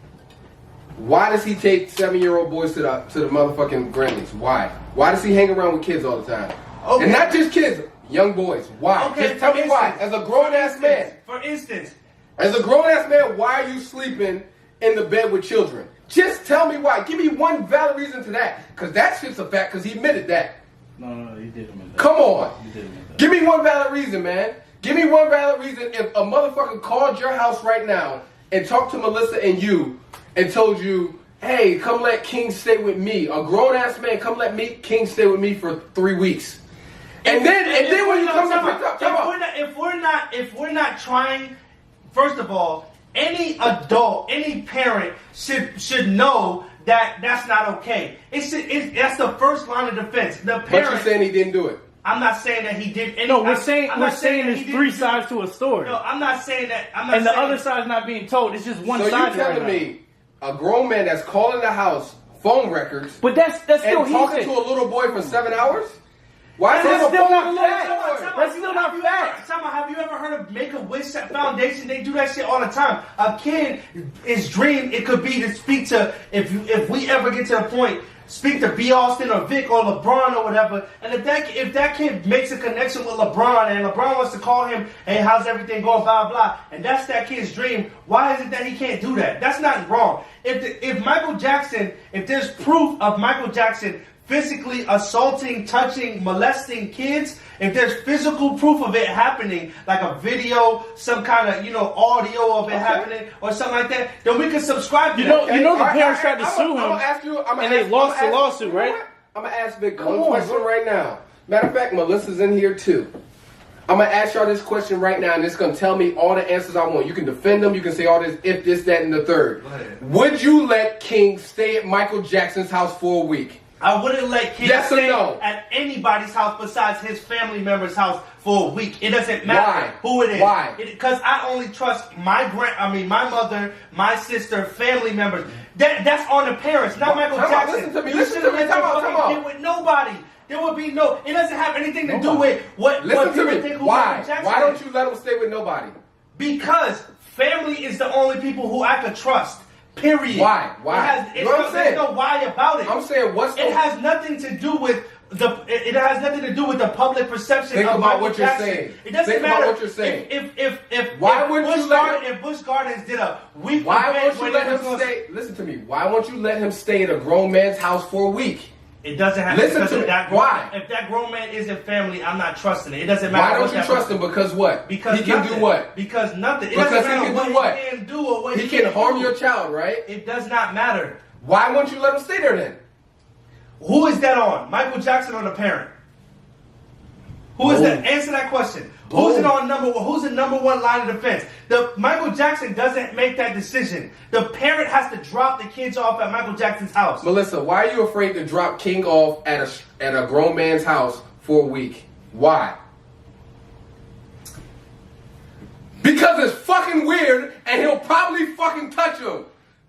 Why does he take 7-year-old boys to the motherfucking Grammys? Why? Why does he hang around with kids all the time? Okay. And not just kids, young boys. Why? Okay, Just tell for me why. instance- As a grown ass man, For instance, as a grown ass man, why are you sleeping in the bed with children? Just tell me why. Give me one valid reason to that. Because that shit's a fact, because he admitted that. No, he didn't admit that. Come on. He didn't admit that. Give me one valid reason, man. Give me one valid reason if a motherfucker called your house right now and talked to Melissa and you and told you, hey, come let King stay with me. A grown ass man, come let King stay with me for 3 weeks. And then when you come to pick up, if we're not trying, first of all, any adult, any parent should know that that's not okay. That's the first line of defense. The but parent. you're saying he didn't do it. I'm not saying that he did. Any, No, we're I'm saying not that there's he didn't three do- sides to a story. No, I'm not saying that. I'm not And the saying other side's not being told. It's just one So side you telling right now. me a grown man that's calling the house phone records But that's still and he talking said. to a little boy for 7 hours? Why is That's he on the still phone not with a little facts. boy? That's still not facts. Have you ever heard of Make-A-Wish Foundation? They do that shit all the time. A kid, his dream, it could be to speak to, if we ever get to the point, speak to B. Austin or Vic or LeBron or whatever. And if that kid makes a connection with LeBron and LeBron wants to call him, hey, how's everything going, blah, blah, and that's that kid's dream, why is it that he can't do that? That's not wrong. If Michael Jackson, if there's proof of Michael Jackson physically assaulting, touching, molesting kids, if there's physical proof of it happening, like a video, some kind of, audio of it happening or something like that, then we can subscribe to You that. know the parents tried to sue him, and they lost the lawsuit, right? I'm going to ask Vic one question right now. Matter of fact, Melissa's in here too. I'm going to ask y'all this question right now, and it's going to tell me all the answers I want. You can defend them. You can say all this, if this, that, and the third. Go ahead. Would you let King stay at Michael Jackson's house for a week? I wouldn't let kids Yes or stay no? at anybody's house besides his family member's house for a week. It doesn't matter Why? who it is. Why? Because I only trust my mother, my sister, family members. That's on the parents, not Michael Come on, Jackson. listen to me. You Listen to should've me. let Come your on, fucking come on. it with nobody. There would be no. It doesn't have anything to do with what. Listen what to people me. think who Why? Michael Jackson Why don't is. you let him stay with nobody? Because family is the only people who I could trust. Period. Why? You know what I'm saying? There's no why about it. I'm saying what's It has nothing to do with it has nothing to do with the public perception Think of about Michael what you're Jackson. saying. It doesn't Think matter about what you're saying. If Why wouldn't you let him- if Busch Gardens did a week Why event won't you when let it him was- stay? Listen to me. Why won't you let him stay at a grown man's house for a week? It doesn't have Listen because to if me. that Why? If that grown man isn't family, I'm not trusting it. It doesn't matter. Why what don't you that trust person- him? Because what? Because he can nothing. do what? Because nothing. It Because doesn't he matter can what do what? he can do or what He can harm do. your child, right? It does not matter. Why won't you let him stay there then? Who is that on? Michael Jackson or the parent? Who is Both. that? Answer that question. Both. Who's it on number one? Who's the number one line of defense? The Michael Jackson doesn't make that decision. The parent has to drop the kids off at Michael Jackson's house. Melissa, why are you afraid to drop King off at a grown man's house for a week? Why? Because it's fucking weird and he'll probably fucking touch him.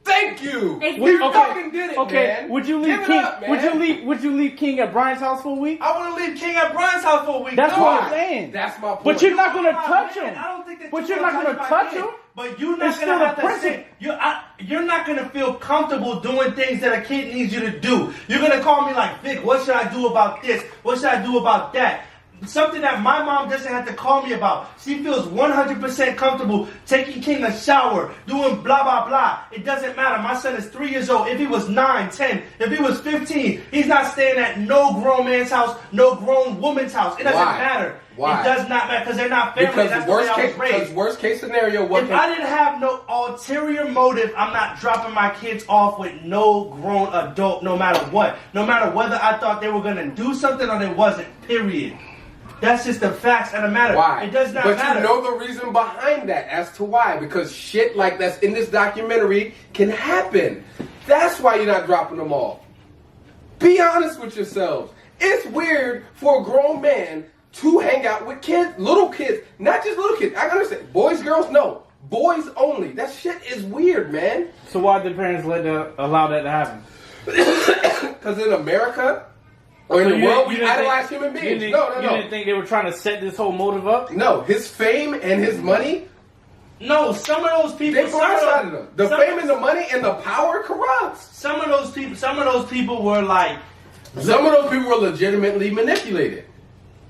Thank you. It's We not- fucking did it, Okay, man. would you leave Give it King? up, man. Would you leave King at Brian's house for a week? I want to leave King at Brian's house for a week. That's No. what I'm saying. That's my point. But you're not gonna Nah, touch man, him. I don't think that But you're you're not gonna gonna my touch kid. him. But you're not It's gonna still have a to principle. say you're not gonna feel comfortable doing things that a kid needs you to do. You're gonna call me like, Vic, what should I do about this? What should I do about that? Something that my mom doesn't have to call me about. She feels 100% comfortable taking King a shower, doing blah, blah, blah. It doesn't matter. My son is 3 years old. If he was 9, 10, if he was 15, he's not staying at no grown man's house, no grown woman's house. It doesn't Why? matter. Why? It does not matter because they're not family. Because That's the way I was raised. worst case scenario, what If I didn't have no ulterior motive, I'm not dropping my kids off with no grown adult, no matter what. No matter whether I thought they were going to do something or they wasn't, period. That's just the facts of the matter. Why? It does not but matter. you know the reason behind that as to why. Because shit like that's in this documentary can happen. That's why you're not dropping them off. Be honest with yourselves. It's weird for a grown man to hang out with kids, little kids, not just little kids. I understand. Boys, girls, no. Boys only. That shit is weird, man. So why did parents allow that to happen? Because in America, or in So the you world, didn't- you we didn't idolize think- human You beings. didn't, No. you didn't think they were trying to set this whole motive up? No, his fame and his money, No, some of those people. they blindsided him. The fame and the money and the power corrupts. Some of those people were like, Some of those people were legitimately manipulated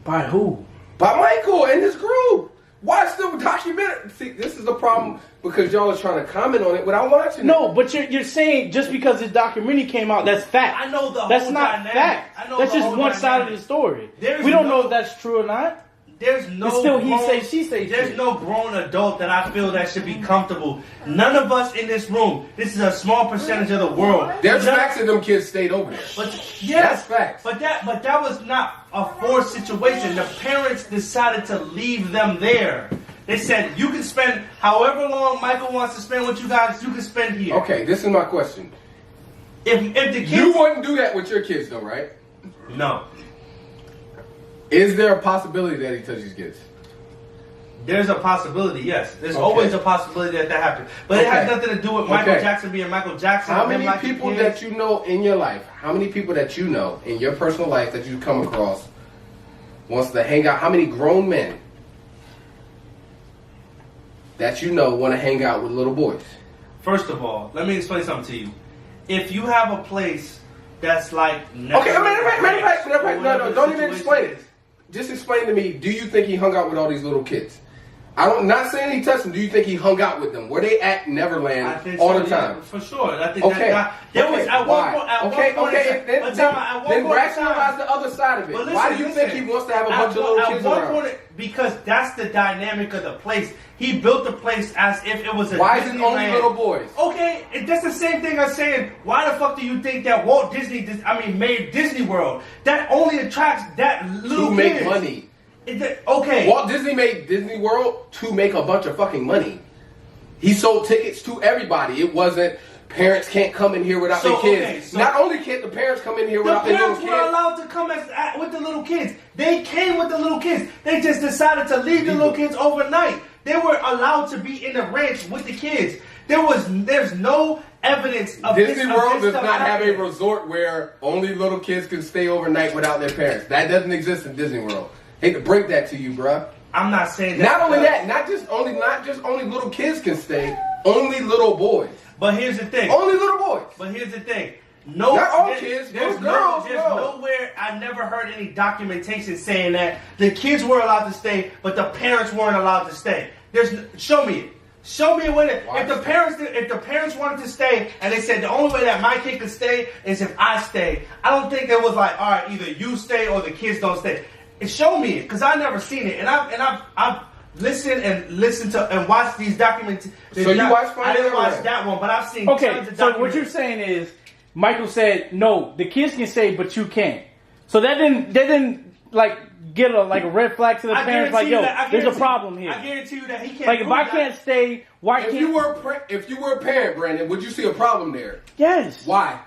By who? by Michael and his group. Watch the documentary. See, this is the problem because y'all are trying to comment on it without watching No, it. but you're saying just because this documentary came out, that's fact. I know the That's whole not dynamic. fact. I know That's the just whole one side of dynamic. the story. There's We don't no- know if that's true or not. there's no. It's still he grown- say, she say There's shit. no grown adult that I feel that should be comfortable. None of us in this room. This is a small percentage of the world. There's None- facts that them kids stayed over there. But yes, That's facts. But that was not a forced situation. The parents decided to leave them there. They said you can spend however long Michael wants to spend with you guys. You can spend here. Okay, this is my question. If the kids, You wouldn't do that with your kids, though, right? no, Is there a possibility that he touches kids? there's a possibility. Yes, there's Okay. always a possibility that happens. But it has Okay. nothing to do with Michael Okay. Jackson being Michael Jackson. How him many liking people kids. that you know in your life, how many people that you know in your personal life that you come across wants to hang out? How many grown men that you know want to hang out with little boys? First of all, let me explain something to you. If you have a place that's like Okay, matter of fact, no, don't even situation explain is. it. Just explain to me, do you think he hung out with all these little kids? I'm not saying he touched them. Do you think he hung out with them? Were they at I Neverland think all so, the yeah, time? for sure. I think Okay. that there was at Why? one point. At okay, one point, okay. Then, but then, time, at one then point in time- rationalize the other side of it. But Why do listen, you think listen. he wants to have a At bunch of little one- kids at one around? point, because that's the dynamic of the place. He built the place as if it was a Why is it only Disneyland. little boys? Okay, that's the same thing as saying, why the fuck do you think that Walt Disney, made Disney World? That only attracts that little To make kids. money. Okay. Walt Disney made Disney World to make a bunch of fucking money. He sold tickets to everybody. It wasn't parents can't come in here without So, their kids. okay, so- Not only can't the parents come in here The without their little parents were kids. allowed to come with the little kids. They came with the little kids. They just decided to leave the little kids overnight. They were allowed to be in the ranch with the kids. There's no evidence of Disney this, World of this does stuff not have a happening. resort where only little kids can stay overnight without their parents. That doesn't exist in Disney World. Hate to break that to you, bruh. I'm not saying that. Not only that, not just only little kids can stay, only little boys. But here's the thing. Only little boys. But here's the thing. No, Not all there- kids, There's little girls, There's no. nowhere I never heard any documentation saying that the kids were allowed to stay, but the parents weren't allowed to stay. Show me it. Show me when if the parents wanted to stay and they said the only way that my kid could stay is if I stay. I don't think it was like, all right, either you stay or the kids don't stay. Show me it, because I never seen it, and I've listened to and watched these documents. So you watched I didn't Finding watch Neverland? that one, but I've seen Okay, tons of so what documentaries. you're saying is Michael said no, the kids can stay, but you can't. So that didn't like get a red flag to the I parents, like, guarantee you yo, that- I there's a guarantee- problem here. I guarantee you that he can't. Like if prove I that. can't stay, why If can't you were a parent, Brandon, would you see a problem there? Yes. Why?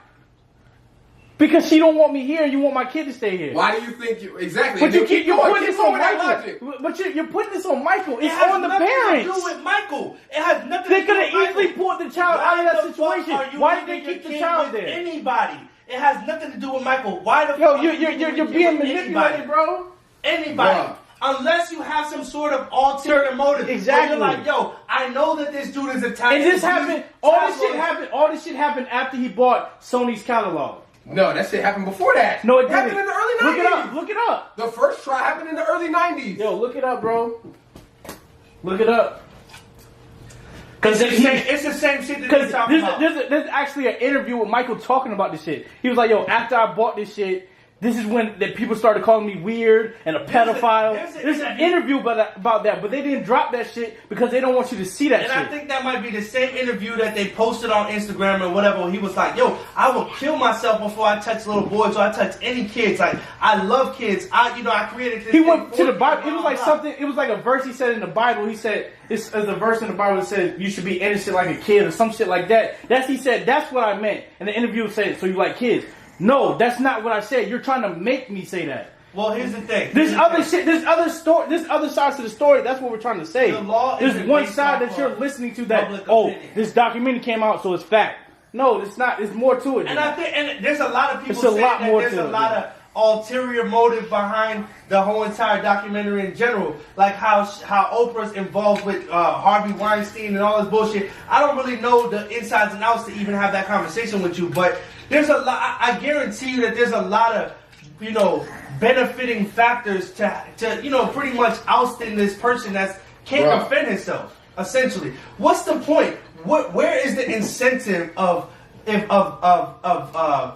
Because she don't want me here, you want my kid to stay here. Why do you think you exactly? But you're Keep putting going this with on that Michael. logic. But you're putting this on Michael. It It's has on the nothing parents. to do with Michael. It has nothing They to do could with have easily Michael. pulled the child out of Why that the fuck situation. are you Why did leaving they keep your the kid child with there? Anybody. It has nothing to do with Michael. Why the Yo, fuck? you're are you leaving being your kid with manipulated, anybody? bro. Anybody. Bruh. Unless you have some sort of ulterior motive. Exactly. Where you're like, yo, I know that this dude is Italian. And this happened. All this shit happened after he bought Sony's catalog. No, that shit happened before that. No, it happened didn't. in the early 90s. Look it up. Look it up. The first try happened in the early 90s. Yo, look it up, bro. Look it up. It's the same shit that Because he's talking about. there's actually an interview with Michael talking about this shit. He was like, yo, after I bought this shit, this is when that people started calling me weird and a pedophile. There's an interview about that, but they didn't drop that shit because they don't want you to see that And shit. I think that might be the same interview that they posted on Instagram or whatever. He was like, yo, I will kill myself before I touch little boys or I touch any kids. Like, I love kids. I created this He thing went for to the you, Bible. blah, It was blah, like blah. something. It was like a verse he said in the Bible. He said it's a verse in the Bible that said you should be innocent like a kid or some shit like that. He said that's what I meant. And the interview said, so you like kids? No, that's not what I said. You're trying to make me say that. Well, here's the thing. There's other shit. There's other story. There's other sides to the story. That's what we're trying to say. The law There's isn't one based side off that you're of listening to that. public Oh, opinion. this documentary came out, so it's fact. No, it's not. There's more to it. And I think, and there's a lot of people It's a saying lot that more there's to a it, lot yeah. of ulterior motive behind the whole entire documentary in general, like how Oprah's involved with Harvey Weinstein and all this bullshit. I don't really know the insides and outs to even have that conversation with you, but there's a lot. I guarantee you that there's a lot of, benefiting factors to pretty much ousting this person that can't Bruh. defend himself. Essentially, what's the point? Where is the incentive of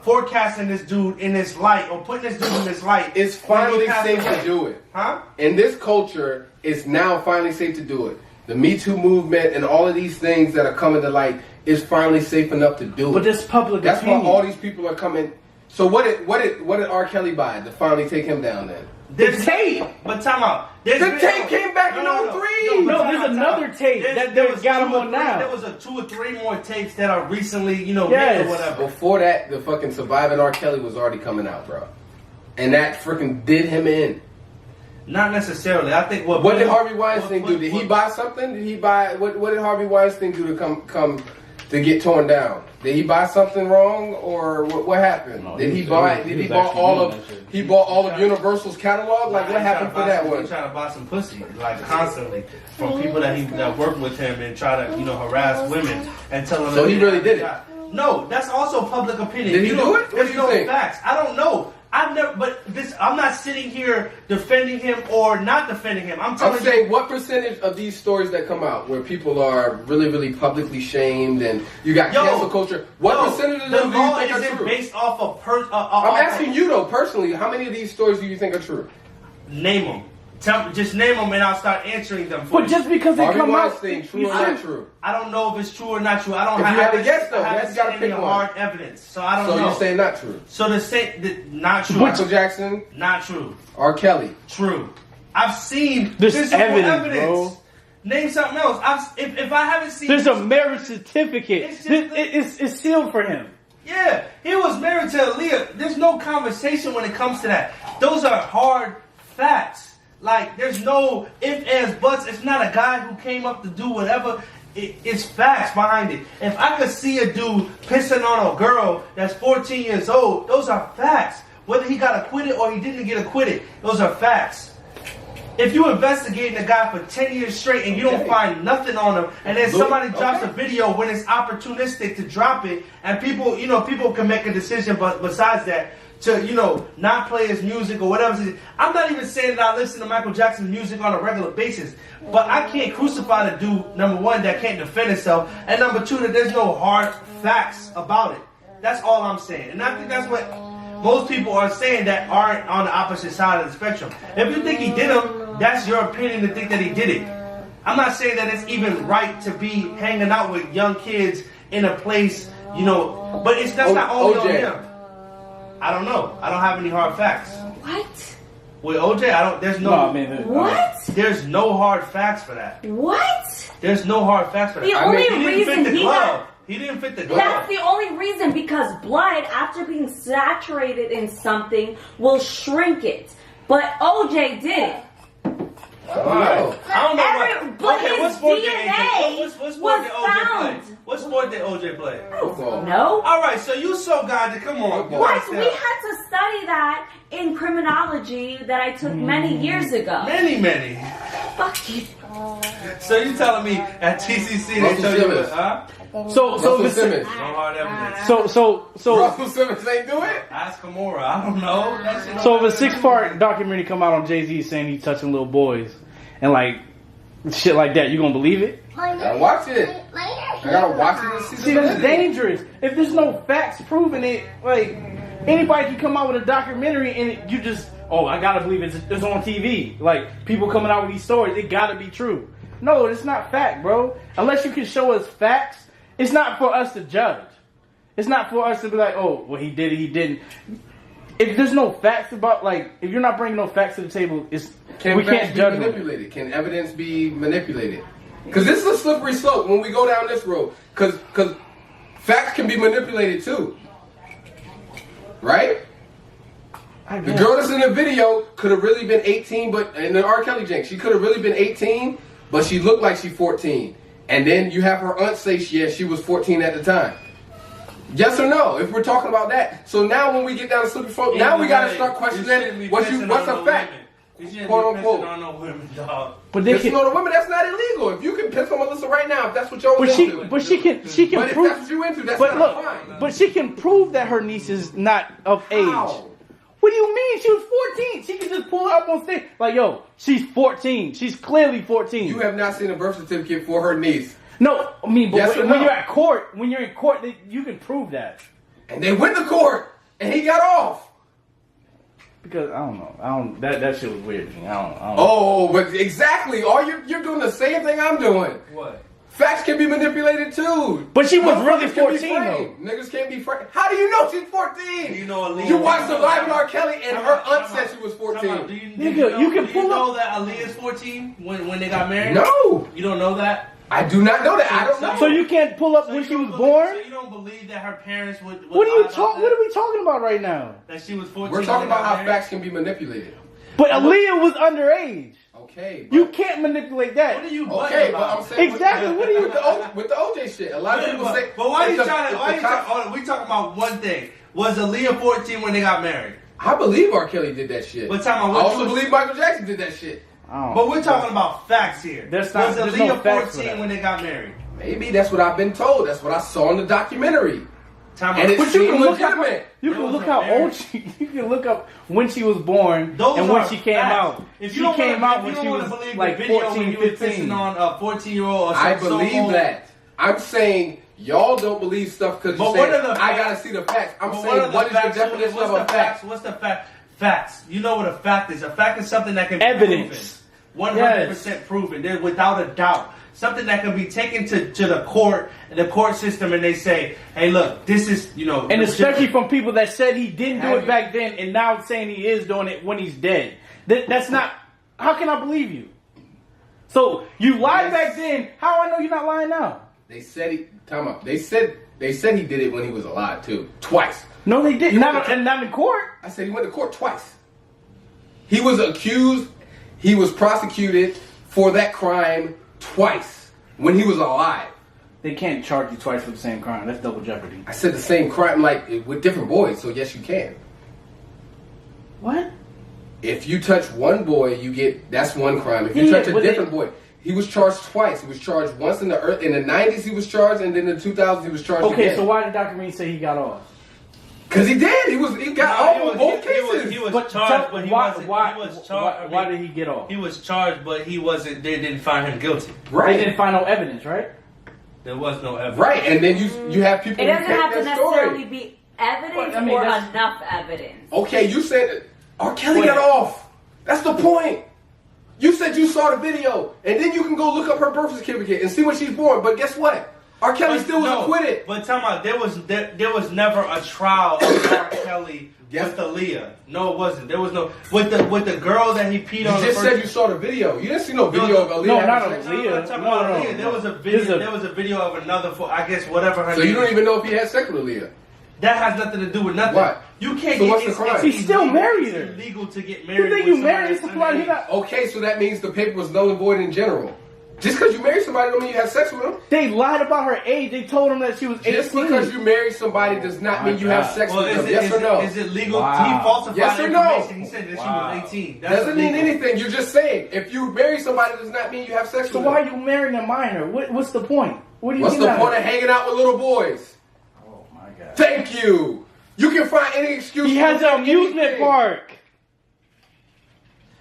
forecasting this dude in this light or putting this dude in this light? It's when he finally passed safe away? to do it. Huh? In this culture, it's now finally safe to do it. The Me Too movement and all of these things that are coming to light is finally safe enough to do it. But there's public That's opinion. why all these people are coming. So what did R. Kelly buy to finally take him down then? There's tape. But time out. The tape came back in No, 03. No, but there's time another out. tape that they got him on now. There was 2 or 3 more tapes that are recently, made Yes. or whatever. Before that, the fucking Surviving R. Kelly was already coming out, bro. And that freaking did him in. Not necessarily. I think What did Harvey Weinstein do? Did he buy something? Did he buy what did Harvey Weinstein do to come to get torn down? Did he buy something wrong, or what happened? No, Did he he buy? was Did he actually buy all doing of? that shit. He bought all of Universal's catalog. Like what happened for that one? He's trying to buy some pussy, like constantly, from people that work with him and try to, harass women and tell them. So that he they really have did a it? job. No, that's also public opinion. Did he do it? What There's do you no think? facts. I don't know. I've never, but this. I'm not sitting here defending him or not defending him. I'm telling I'm you. saying, what percentage of these stories that come out where people are really, really publicly shamed and you got cancel culture, what percentage of the them do you law think are isn't true? based off of I'm asking you though, personally, how many of these stories do you think are true? Name them. Just name them and I'll start answering them for But you. just because they Harvey come out, Weinstein, true or you not should- true? I don't know if it's true or not true. I don't If have. you had I to haven't- guess, though, I you haven't gotta seen any pick one. hard evidence, so I don't So know. you're saying not true? So not true. Michael Jackson, Not true. R. Kelly. True. I've seen There's physical evidence, bro. Name something else. If I haven't seen, there's a marriage certificate. It's just It's sealed for him. Yeah, he was married to Aaliyah. There's no conversation when it comes to that. Those are hard facts. Like, there's no ifs, ands, buts. It's not a guy who came up to do whatever. it's facts behind it. If I could see a dude pissing on a girl that's 14 years old, those are facts. Whether he got acquitted or he didn't get acquitted, those are facts. If you investigating a guy for 10 years straight and you don't find nothing on him, and then somebody drops a video when it's opportunistic to drop it, and people can make a decision, but besides that, to, not play his music or whatever. I'm not even saying that I listen to Michael Jackson's music on a regular basis, but I can't crucify the dude, number one, that can't defend himself, and number two, that there's no hard facts about it. That's all I'm saying. And I think that's what most people are saying that aren't on the opposite side of the spectrum. If you think he did them, that's your opinion to think that he did it. I'm not saying that it's even right to be hanging out with young kids in a place, but that's not only on him. I don't know. I don't have any hard facts. What? With OJ, there's no. What? There's no hard facts for that. What? There's no hard facts for that. The only he didn't reason fit the he glove. He didn't fit the glove. That's the only reason, because blood, after being saturated in something, will shrink it. But OJ did it. I don't know. But what his sport did DNA what sport did OJ found. play? What sport did OJ play? No. All right, so you so godly. Come on. What? We had to study that in criminology that I took many years ago. Many. Fuck you. So you telling me at TCC they Russell tell you Simmons. huh? So Russell Simmons. No hard evidence. So Russell Simmons ain't do it? Ask Kimura. I don't know. That shit So don't if a 6-part documentary come out on Jay-Z saying he's touching little boys and like shit like that, you gonna believe it? Gotta watch it. I gotta watch it and see See, the that's video. dangerous. If there's no facts proving it, like anybody can come out with a documentary and you just, I gotta believe it's on TV. Like people coming out with these stories, it gotta be true. No, it's not fact, bro. Unless you can show us facts, it's not for us to judge. It's not for us to be like, he did it, he didn't. If there's no facts about, like, if you're not bringing no facts to the table, we can't judge be manipulated? Can evidence be manipulated? Because this is a slippery slope when we go down this road. Because facts can be manipulated too. Right? The girl that's in the video could have really been 18, but in the R. Kelly jank, she could have really been 18, but she looked like she's 14. And then you have her aunt say, she was 14 at the time. Yes or no? If we're talking about that. So now when we get down to slippery slope, now we got to start questioning what's a fact. Quote unquote. On no women, dog. But they Pissing can, on a woman, that's not illegal. If you can piss on Melissa right now, if that's what you're into. but she can But if prove. that's what you into, that's But not look, fine. but she can prove that her niece is not of age. How? What do you mean? She was 14. She can just pull her up on stage. Like, she's 14. She's clearly 14. You have not seen a birth certificate for her niece. No, I mean, but Yes or when no? you're at court, you can prove that. And they went to court, and he got off. Because I don't know. That shit was weird to me. I don't know. Oh, but exactly. You're doing the same thing I'm doing. What? Facts can be manipulated too. But she was really Motherfuckers can be 14 though. framed. Niggas can't be framed. How do you know she's 14? You know Aaliyah. You watched Surviving R. Kelly, and her aunt Time said out. she was Time out. 14. Do you Nigga, you know that Aaliyah's 14 when they got married? No, You don't know that? I do not know that. I don't know. So you can't pull up So when you she don't was believe- born? So you don't believe that her parents would What are lie you about talking? that? What are we talking about right now? That she was 14. We're talking when they about got how married? facts can be manipulated. But Aaliyah was underage. Okay. You can't manipulate that. What are you Okay, butting but I'm about? saying Exactly, what are you- with the OJ shit? A lot of people say. But why are if you the- trying if to? Why the you cops- talking? We talking about one thing. Was Aaliyah 14 when they got married? I believe R. Kelly did that shit. But time out, I what also you- believe Michael Jackson did that shit. But we're talking about facts here. There's Was no Aaliyah facts for 14 that. when they got married? Maybe that's what I've been told. That's what I saw in the documentary. Time And out. it But you seemed can look up. legitimate. You There can was look a how marriage. old she. You can look up when she was born Those and when are she came facts. out. If She you don't came wanna, out if when you she don't was wanna believe like the video 14, when you was 15. pissing on a 14-year-old or I something believe so old. that. I'm saying y'all don't believe stuff because you But say, what are the I facts? gotta see the facts. I'm But saying, are the what is the facts? definition What's of a the fact? What's the fact? Facts. You know what a fact is. A fact is something that can be Evidence. proven. 100% proven. They're without a doubt. Something that can be taken to the court, the court system, and they say, hey, look, this is, And especially from people that said he didn't do Have it you- back then, and now saying he is doing it when he's dead. That's not. How can I believe you? So you lied back then. How I know you're not lying now? They said he. Time out. They said he did it when he was alive too, twice. No, they didn't. You Not, went to- and not in court. I said he went to court twice. He was accused. He was prosecuted for that crime twice. when he was alive. They can't charge you twice for the same crime. That's double jeopardy. I said the same crime, like with different boys. So yes, you can. What? If you touch one boy, that's one crime. If you touch a different boy, he was charged twice. He was charged once in the 90s. He was charged, and then in the 2000s he was charged Okay, again. so why did Dr. Green say he got off? Because he did. He got off on both cases. He was But charged, but he wasn't. Why, He was charged. why did he get off? He was charged, but he wasn't. They didn't find him guilty. Right. They didn't find no evidence, right? There was no evidence. Right, and then you have people It who doesn't take have to that necessarily story. be evidence But, I mean, or that's- enough evidence. Okay, you said R. Kelly Wait. got off. That's the point. You said you saw the video, and then you can go look up her birth certificate and see when she's born. But guess what? R. Kelly But still was no, acquitted. But tell me, there was never a trial of R. Kelly Yes. with Aaliyah. No, it wasn't. There was no with the girl that he peed You on. just the said first, you saw the video. You didn't see no video of Aaliyah. No, having not sex. Aaliyah. I'm talking No, about no, Aaliyah. There no. was a This video. is a- There was a video of another. I guess whatever her So name. you don't is. even know if he had sex with Aaliyah. That has nothing to do with nothing. What? You can't So get what's the it's- crime? it's He still illegal- married it's her. illegal to get You married. think with you married somebody somebody who underage. got... Okay, so that means the paper was null and void in general. Just because you married somebody don't mean you had sex with them. They lied about her age. They told him that she was 18. Just because you marry somebody does not mean you have sex Well, with is them. it, Yes is, or it, no? is it legal? Wow. He falsified Yes or no? information. He said that Wow. she was 18. That's Doesn't mean illegal. anything. You're just saying. If you marry somebody does not mean you have sex So with why them. are you marrying a minor? What's the point? What are you What's getting the out point of of it? hanging out with little boys? Oh my god. Thank you. You can find any excuse. He for has an amusement anything park.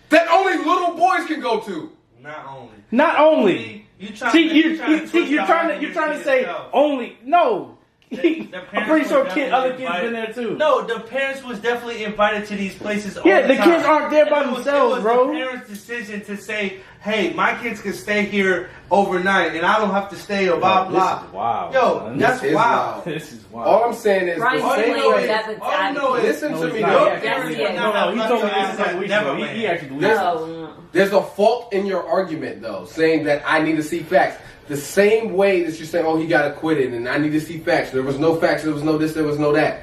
that only little boys can go to. Not only. Not only. You trying See, to, you're twist trying the to argument say yourself. only. No. The I'm parents pretty sure were other definitely kids invited. been there too. No, the parents was definitely invited to these places. All Yeah, the the time. kids aren't there by And themselves, it was bro. the parents' decision to say, "Hey, my kids can stay here overnight, and I don't have to stay." Or blah This blah. is wild. Yo, son. that's This is wild. wild. This is wild. All I'm saying is Brian's the same playing way. devil's all I know is- Listen No, to he's me. not. though. He actually- Yes, he is. No, he told me this a couple weeks ago. Neverland. He actually deleted it. No. There's a fault in your argument, though, saying that I need to see facts. The same way that you're saying, oh, he got acquitted, and I need to see facts. There was no facts, there was no this, there was no that.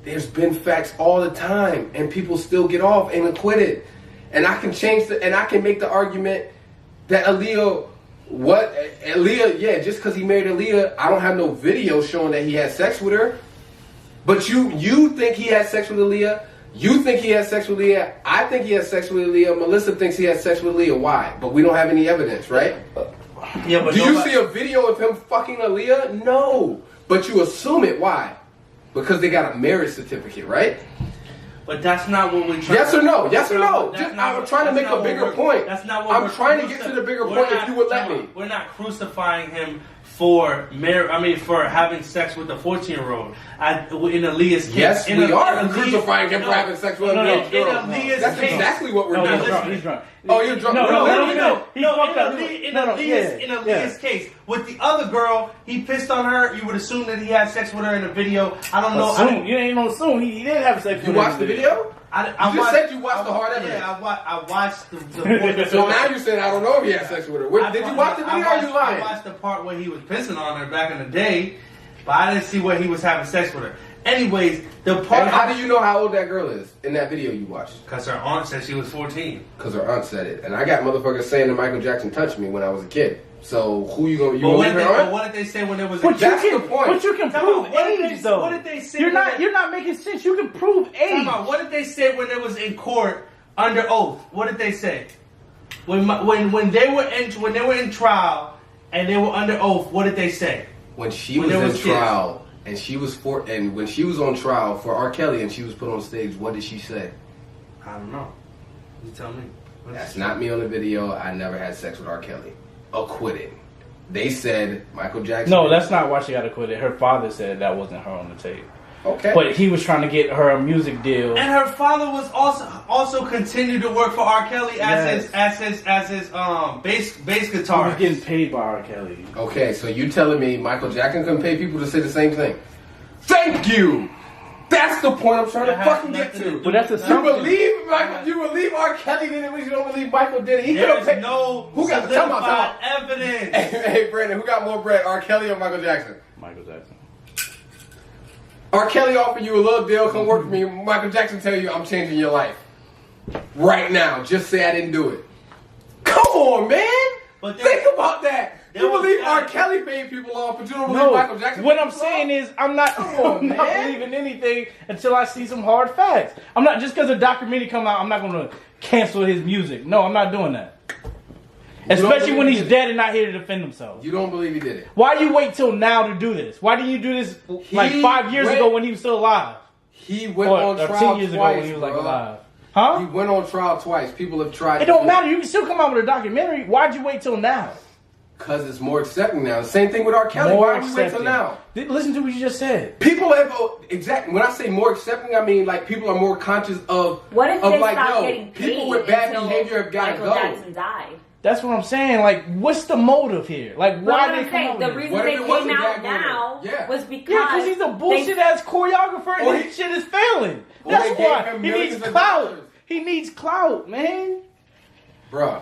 There's been facts all the time, and people still get off and acquitted. And I can and I can make the argument that Aaliyah, just because he married Aaliyah, I don't have no video showing that he had sex with her. But you think he had sex with Aaliyah. You think he had sex with Aaliyah. I think he had sex with Aaliyah. Melissa thinks he had sex with Aaliyah. Why? But we don't have any evidence, right? Yeah, but Do you nobody- see a video of him fucking Aaliyah? No. But you assume it. Why? Because they got a marriage certificate, right? But that's not what we're trying. Yes or no? Yes or no? That's Just, not I'm what- trying to that's make not a what bigger we're- point. That's not what I'm we're trying to get to the bigger we're point not- if you would let me. We're not crucifying him for having sex with a 14-year-old. In Aaliyah's case, Yes, in we a- are in Aaliyah's- crucifying him no, for having sex with a no, little girl. in Aaliyah's That's case. exactly what we're No, doing. he's drunk. He's drunk. Oh, you're drunk. No, No, no, no, no, no, no. He fucked up. In No, no, Aaliyah's case, with the other girl, he pissed on her. You would assume that he had sex with her in the video. I don't know. Assume. You ain't no assume. He did have sex You with her watched the in video? I You just said you watched the hard evidence. Yeah, I watched the So now you're saying I don't know if he had sex with her. Did you watch the video or are you lying? I watched the part where he was pissing on her back in the day, but I didn't see where he was having sex with her. Anyways, the part. And how do you know how old that girl is in that video you watched? Because her aunt said she was 14. Because her aunt said it. And I got motherfuckers saying that Michael Jackson touched me when I was a kid. So who you gonna But what, leave did they, her but on? what did they say when there was? But That's you can, the point. But you can Come prove on, what did age, they- though. what did they say You're when not. they- You're not making sense. You can prove age. Come on, what did they say when it was in court under oath? What did they say? When they were in trial and they were under oath, what did they say? When she When was there in was kids. trial and she was and when she was on trial for R. Kelly and she was put on stage, what did she say? I don't know. You tell me. That's not me on the video. I never had sex with R. Kelly. Acquitted. They said Michael Jackson. No, that's not why she got acquitted. Her father said that wasn't her on the tape. okay. But he was trying to get her a music deal. And her father was also continued to work for R. Kelly as Yes. his bass He guitarist. was getting paid by R. Kelly. Okay, so you telling me Michael Jackson couldn't pay people to say the same thing? Thank you. That's the point I'm trying to That has fucking get nothing to to. do But that's You assumption. believe R. Kelly did it, but you don't believe Michael did it. He could There have is paid. no Who got solidified evidence. Hey, Brandon, who got more bread, R. Kelly or Michael Jackson? Michael Jackson. R. Kelly offered you a little deal, come work for me. Michael Jackson tell you I'm changing your life. Right now, just say I didn't do it. Come on, man. But Think about that. You believe R. Kelly paid people off, but you don't believe No, Michael Jackson? what paid I'm people saying off? is I'm not man. believing anything until I see some hard facts. I'm not just because a documentary come out, I'm not gonna cancel his music. No, I'm not doing that. Especially when he's dead and not here to defend himself. You don't believe he did it. Why you wait till now to do this? Why didn't you do this like 5 years ago when he was still alive? He went Or, on or trial 10 years ago twice, when he was like bro. alive. Huh? He went on trial twice. People have tried. It don't matter. You can still come out with a documentary. Why'd you wait till now? Because it's more accepting now. Same thing with R. Kelly. More Why would we wait till accepting. now? Listen to what you just said. People have exactly. When I say more accepting, I mean like people are more conscious of. What if of they like, stop yo, getting paid people with bad until behavior have got to Michael go. Jackson died? That's what I'm saying. Like, what's the motive here? Like, why But they I'm come saying out the with this? reason What they if it came wasn't out that good? now Yeah. was because Yeah, because he's a bullshit ass choreographer and Or his shit is failing. or That's they gave why him he millions needs of clout. dollars. He needs clout, man. Bruh.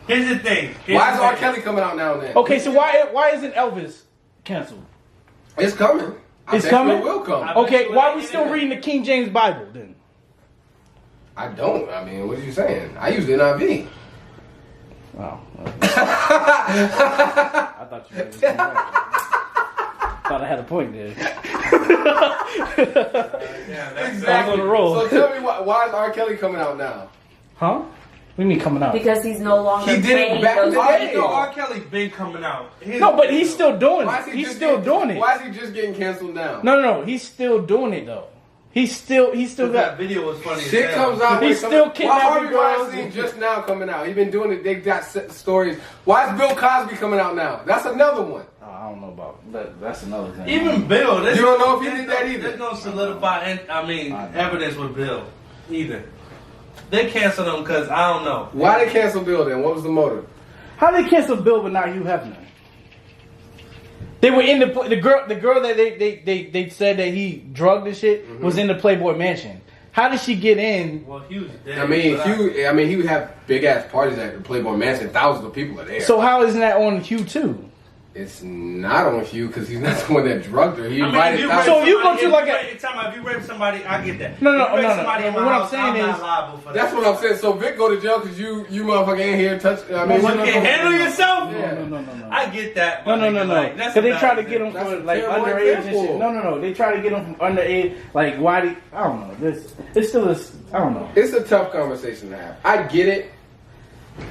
Here's the thing. Why is R. Kelly coming out now then? Okay, so why isn't Elvis canceled? It's coming. I It's bet you coming? It will come. Okay, why are we still reading the King James Bible then? I don't. I mean, what are you saying? I use the NIV. Oh, I thought you were thought I had a point there. Exactly. on the roll. So tell me why is R. Kelly coming out now? Huh? What do you mean coming out? Because he's no longer He did it paying back in those the day. people. R. Kelly's been coming out. No, but he's still doing Why it. is he He's just still getting- doing it. Why is he just getting canceled now? No. He's still doing it though. He's still That got. video was funny. as Shit hell. comes out. He's when still Why kidnapping Harvey girls. Weinstein just now coming out? He been doing it. They got stories. Why is Bill Cosby coming out now? That's another one. Oh, I don't know about that. That's another thing. Even Bill. You don't know if he did that either. There's no solidified, evidence with Bill either. They canceled him because I don't know. Why they cancel Bill then? What was the motive? How they cancel Bill but not Hugh Hefner? They were in the girl that they said that he drugged and shit was in the Playboy Mansion. How did she get in? Well, he was dead. I mean, but he would have big ass parties at the Playboy Mansion. Thousands of people are there. So how isn't that on Hugh too? It's not on Hugh because he's not the one that drugged her. He I mean, invited if you thousands. So you go to like if you rape somebody, I get that. No, If you rape no. somebody in my What I'm house, saying not is- liable for that. That's what I'm saying. So Vic go to jail because you motherfucker ain't here touch. I mean, You you know- can handle yourself. Yeah. No. I get that. No. Like, Because that's they a try to bad get him That's for a like terrible underage and example. shit. No. They try to get him from underage. Like why? I don't know. It's still I don't know. It's a tough conversation to have. I get it,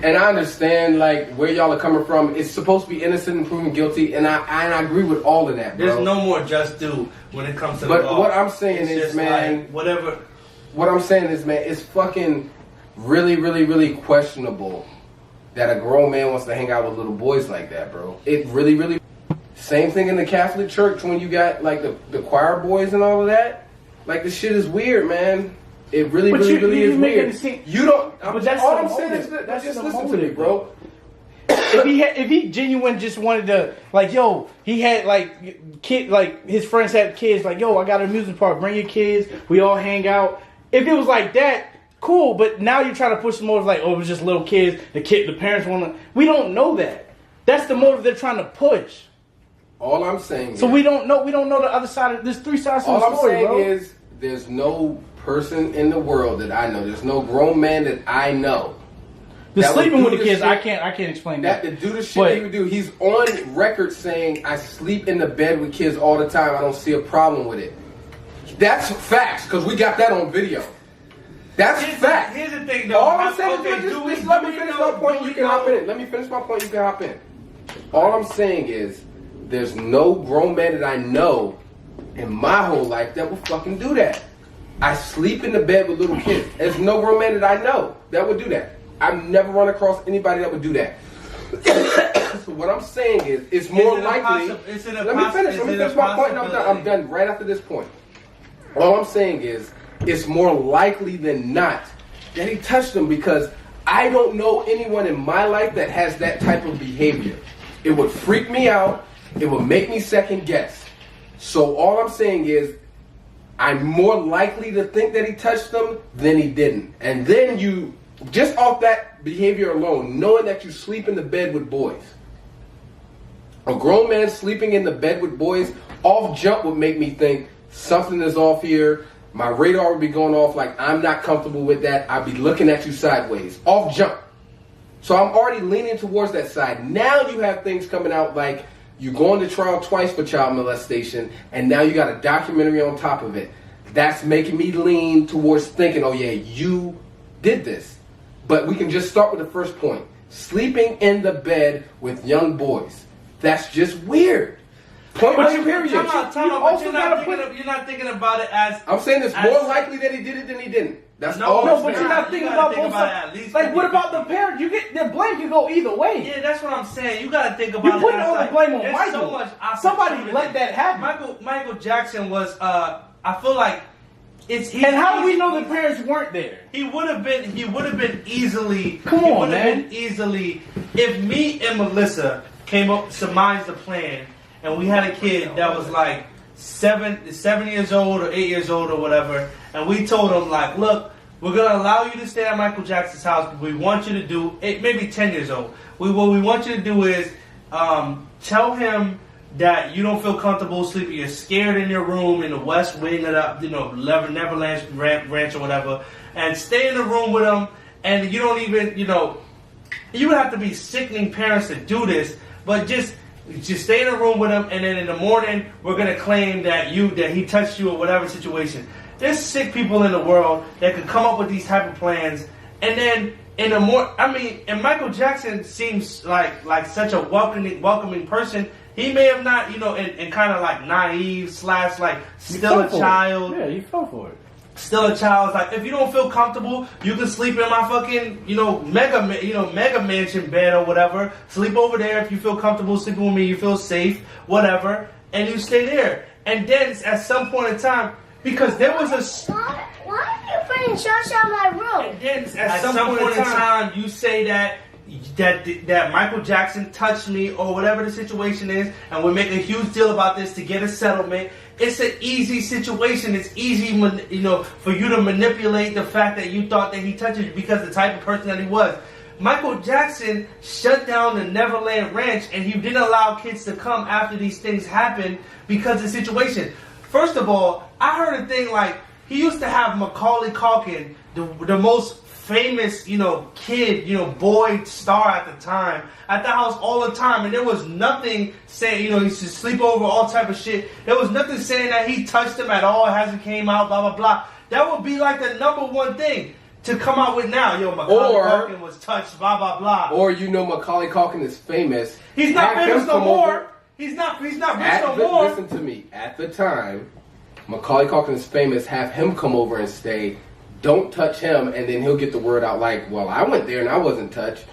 and I understand like where y'all are coming from. It's supposed to be innocent and proven guilty, and I agree with all of that, bro. There's no more just due when it comes to the But law. what I'm saying It's is, just man, like, whatever. What I'm saying is, man, it's fucking really, really, really questionable that a grown man wants to hang out with little boys like that, bro. It really, really. Same thing in the Catholic Church when you got like the choir boys and all of that. Like the shit is weird, man. It really, But really, you- really you is make weird. it seem- You don't. But that's all the I'm saying motive. is That's just the listen to motive, me, bro. If he genuine just wanted to like he had like kid like his friends had kids like I got an amusement park, bring your kids, we all hang out. If it was like that, cool. But now you're trying to push the motive like it was just little kids. The parents want to. We don't know that. That's the motive they're trying to push. All I'm saying. So is, we don't know the other side. There's three sides to All the I'm story, saying bro. is there's no person in the world that I know. There's no grown man that I know. The that would sleeping do with the the kids, shit- I can't explain That that. to do the shit But- he would do. He's on record saying, I sleep in the bed with kids all the time. I don't see a problem with it. That's facts, because we got that on video. That's fact. Here's the thing, though. All I'm saying Okay, is, do we- just let me do we finish know- my point, do you we can know- hop in. Let me finish my point, you can hop in. All I'm saying is, there's no grown man that I know in my whole life that will fucking do that. I sleep in the bed with little kids. There's no grown man that I know that would do that. I've never run across anybody that would do that. So what I'm saying is, it's more likely. Let me finish my point and I'm done right after this point. All I'm saying is, it's more likely than not that he touched them because I don't know anyone in my life that has that type of behavior. It would freak me out. It would make me second guess. So all I'm saying is, I'm more likely to think that he touched them than he didn't. And then you, just off that behavior alone, knowing that you sleep in the bed with boys. A grown man sleeping in the bed with boys, off jump would make me think something is off here. My radar would be going off like I'm not comfortable with that. I'd be looking at you sideways. Off jump. So I'm already leaning towards that side. Now you have things coming out like you going to trial twice for child molestation, and now you got a documentary on top of it. That's making me lean towards thinking, oh yeah, you did this. But we can just start with the first point. Sleeping in the bed with young boys. That's just weird. Point blank period. Time out, You but also you're gotta not thinking about it as. I'm saying it's more likely that he did it than he didn't. That's all No, I'm but saying. you're not You thinking gotta about think both about it sides. at least Like, what 50-50. about the parent? You get the blame can go either way. Yeah, that's what I'm saying. You gotta think about You're it. putting as all the like, blame on there's Michael. So much Somebody opportunity. let that happen. Michael Jackson was. I feel like it's. And how do we know the parents weren't there? He would have been. He would have been easily. Come he on, would have man. been easily. If me and Melissa came up, surmised the plan, and we had a kid that was like 7 years old or 8 years old or whatever, and we told him like, look, we're gonna allow you to stay at Michael Jackson's house, but we want you to do it. Maybe 10 years old. What we want you to do is tell him that you don't feel comfortable sleeping. You're scared in your room in the West Wing of the, Neverland Ranch or whatever, and stay in the room with him. And you don't even, you would have to be sickening parents to do this, but just stay in a room with him, and then in the morning we're gonna claim that he touched you or whatever situation. There's sick people in the world that could come up with these type of plans, and then and Michael Jackson seems like such a welcoming person. He may have not, and kind of like naive / like still a child. Yeah, you fell for it. Still a child. It's like, if you don't feel comfortable, you can sleep in my fucking, mega mansion bed or whatever. Sleep over there if you feel comfortable sleeping with me. You feel safe, whatever, and you stay there. And then at some point in time, because there was a. Why are you putting trash on my room? And then at some point in time, you say that Michael Jackson touched me or whatever the situation is, and we make a huge deal about this to get a settlement. It's an easy situation. It's easy, for you to manipulate the fact that you thought that he touched you because the type of person that he was. Michael Jackson shut down the Neverland Ranch, and he didn't allow kids to come after these things happened because of the situation. First of all, I heard a thing like he used to have Macaulay Culkin, the most famous, kid, boy star at the time, at the house all the time, and there was nothing saying, he should sleep over, all type of shit. There was nothing saying that he touched him at all. It hasn't came out, blah blah blah. That would be like the number one thing to come out with now. Macaulay Culkin was touched, blah blah blah. Or Macaulay Culkin is famous. He's not famous no more. He's not rich no more. Listen to me. At the time, Macaulay Culkin is famous. Have him come over and stay. Don't touch him, and then he'll get the word out like, well, I went there and I wasn't touched.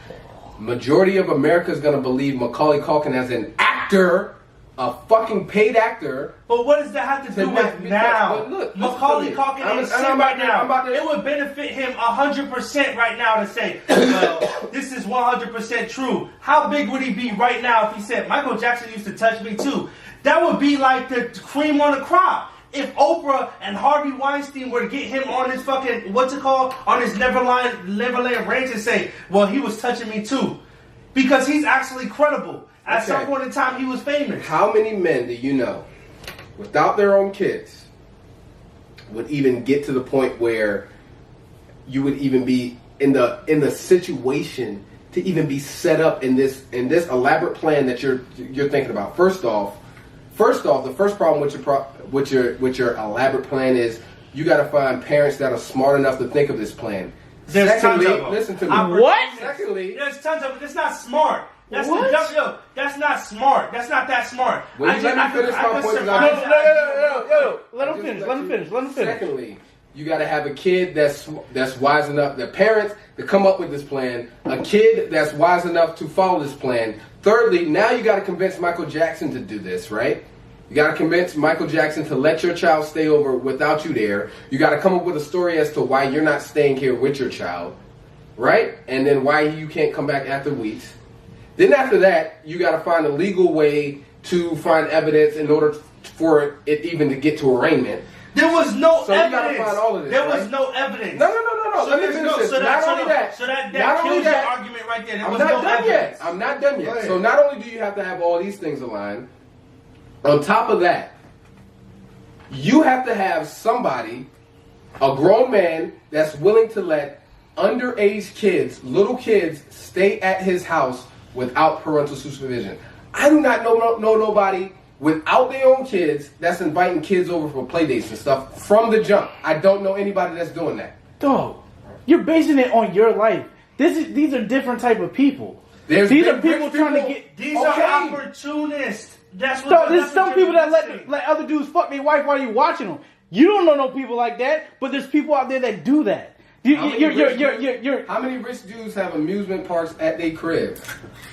Majority of America is going to believe Macaulay Culkin as an actor, a fucking paid actor. But what does that have to do with now? But look, Macaulay Culkin is sick right now. It would benefit him 100% right now to say, well, this is 100% true. How big would he be right now if he said, Michael Jackson used to touch me too? That would be like the cream on the crop. If Oprah and Harvey Weinstein were to get him on his fucking, on his Neverland Ranch and say, well, he was touching me too. Because he's actually credible. At some point in time, he was famous. How many men do you know, without their own kids, would even get to the point where you would even be in the situation to even be set up in this elaborate plan that you're thinking about? First off, the first problem with your elaborate plan is you got to find parents that are smart enough to think of this plan. There's Secondly, tons of them. listen to me. What? Secondly, There's tons of it. That's not smart. That's What? That's not smart. That's not that smart. Well, you let me finish my point, Yo, let him finish. Secondly, you got to have a kid that's wise enough, the parents, to come up with this plan. A kid that's wise enough to follow this plan. Thirdly, now you got to convince Michael Jackson to do this, right? You got to convince Michael Jackson to let your child stay over without you there. You got to come up with a story as to why you're not staying here with your child, right? And then why you can't come back after weeks. Then after that, you got to find a legal way to find evidence in order for it even to get to arraignment. There was no So you evidence. gotta find all of this, there right? was no evidence. No. So Let me there's finish no, this. so that, Not only that. So that Not only kills that. your argument right there. There I'm was not no done evidence. yet. I'm not done yet. ahead. So not only do you have to have all these things aligned, on top of that, you have to have somebody, a grown man, that's willing to let underage kids, little kids, stay at his house without parental supervision. I do not know nobody without their own kids that's inviting kids over for play dates and stuff from the jump. I don't know anybody that's doing that. Dog, you're basing it on your life. These are different type of people. These are people trying to get. These are opportunists. That's what. So there's some people that let other dudes fuck their wife while you watching them. You don't know no people like that, but there's people out there that do that. How many rich dudes have amusement parks at their crib?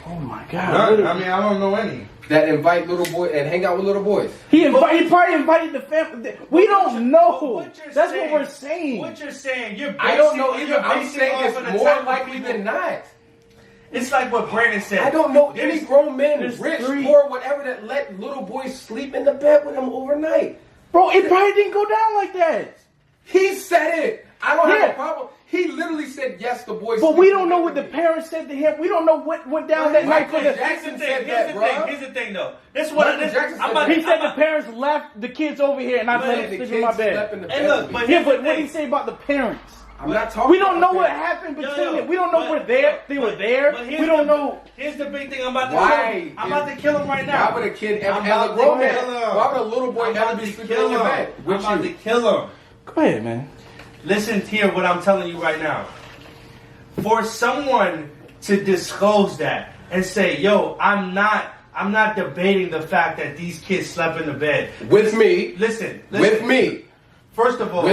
Oh my God! I mean, I don't know any that invite little boys and hang out with little boys. He probably invited the family. We don't know. That's what we're saying. What you're saying, I don't know either. I'm saying it's more likely than not. It's like what Brandon said. I don't know any grown men, rich, poor, whatever, that let little boys sleep in the bed with them overnight. Bro, it probably didn't go down like that. He said it. I don't have a problem. He literally said yes, the boys. But we don't know what the parents said to him. We don't know what went down that night. Michael Jackson said that, bro. Here's the thing, though. This is what He said the parents left the kids over here and I let them sleep in my bed. And look, but what did he say about the parents? I'm not talking. We don't know what happened between them. We don't know we're there. They were there. We don't know. Here's the big thing. I'm about to kill him. I'm about to kill him right now. Why would a kid ever, as a grown man, why would a little boy ever be sleeping in your bed? I'm about to kill him. Go ahead, man. Listen to hear what I'm telling you right now. For someone to disclose that and say, "Yo, I'm not debating the fact that these kids slept in the bed with me." Listen. With me. First of all,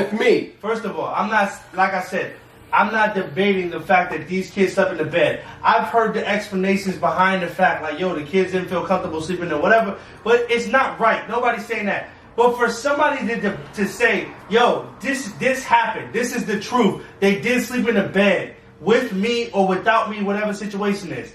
I'm not, like I said, I'm not debating the fact that these kids slept in the bed. I've heard the explanations behind the fact, like, yo, the kids didn't feel comfortable sleeping there, whatever. But it's not right. Nobody's saying that. But for somebody to say, yo, this happened. This is the truth. They did sleep in the bed with me or without me, whatever situation is.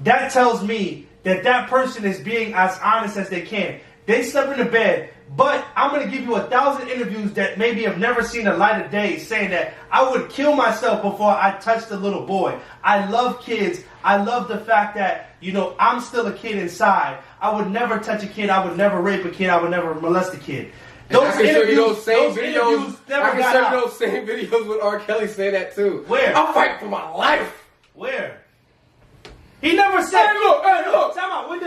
That tells me that person is being as honest as they can. They slept in the bed. But I'm going to give you 1,000 interviews that maybe have never seen the light of day saying that I would kill myself before I touched a little boy. I love kids. I love the fact that, I'm still a kid inside. I would never touch a kid. I would never rape a kid. I would never molest a kid. I can show you those same videos with R. Kelly saying that too. Where? I'm fighting for my life. Where? He never said. Hey, look. Time out. In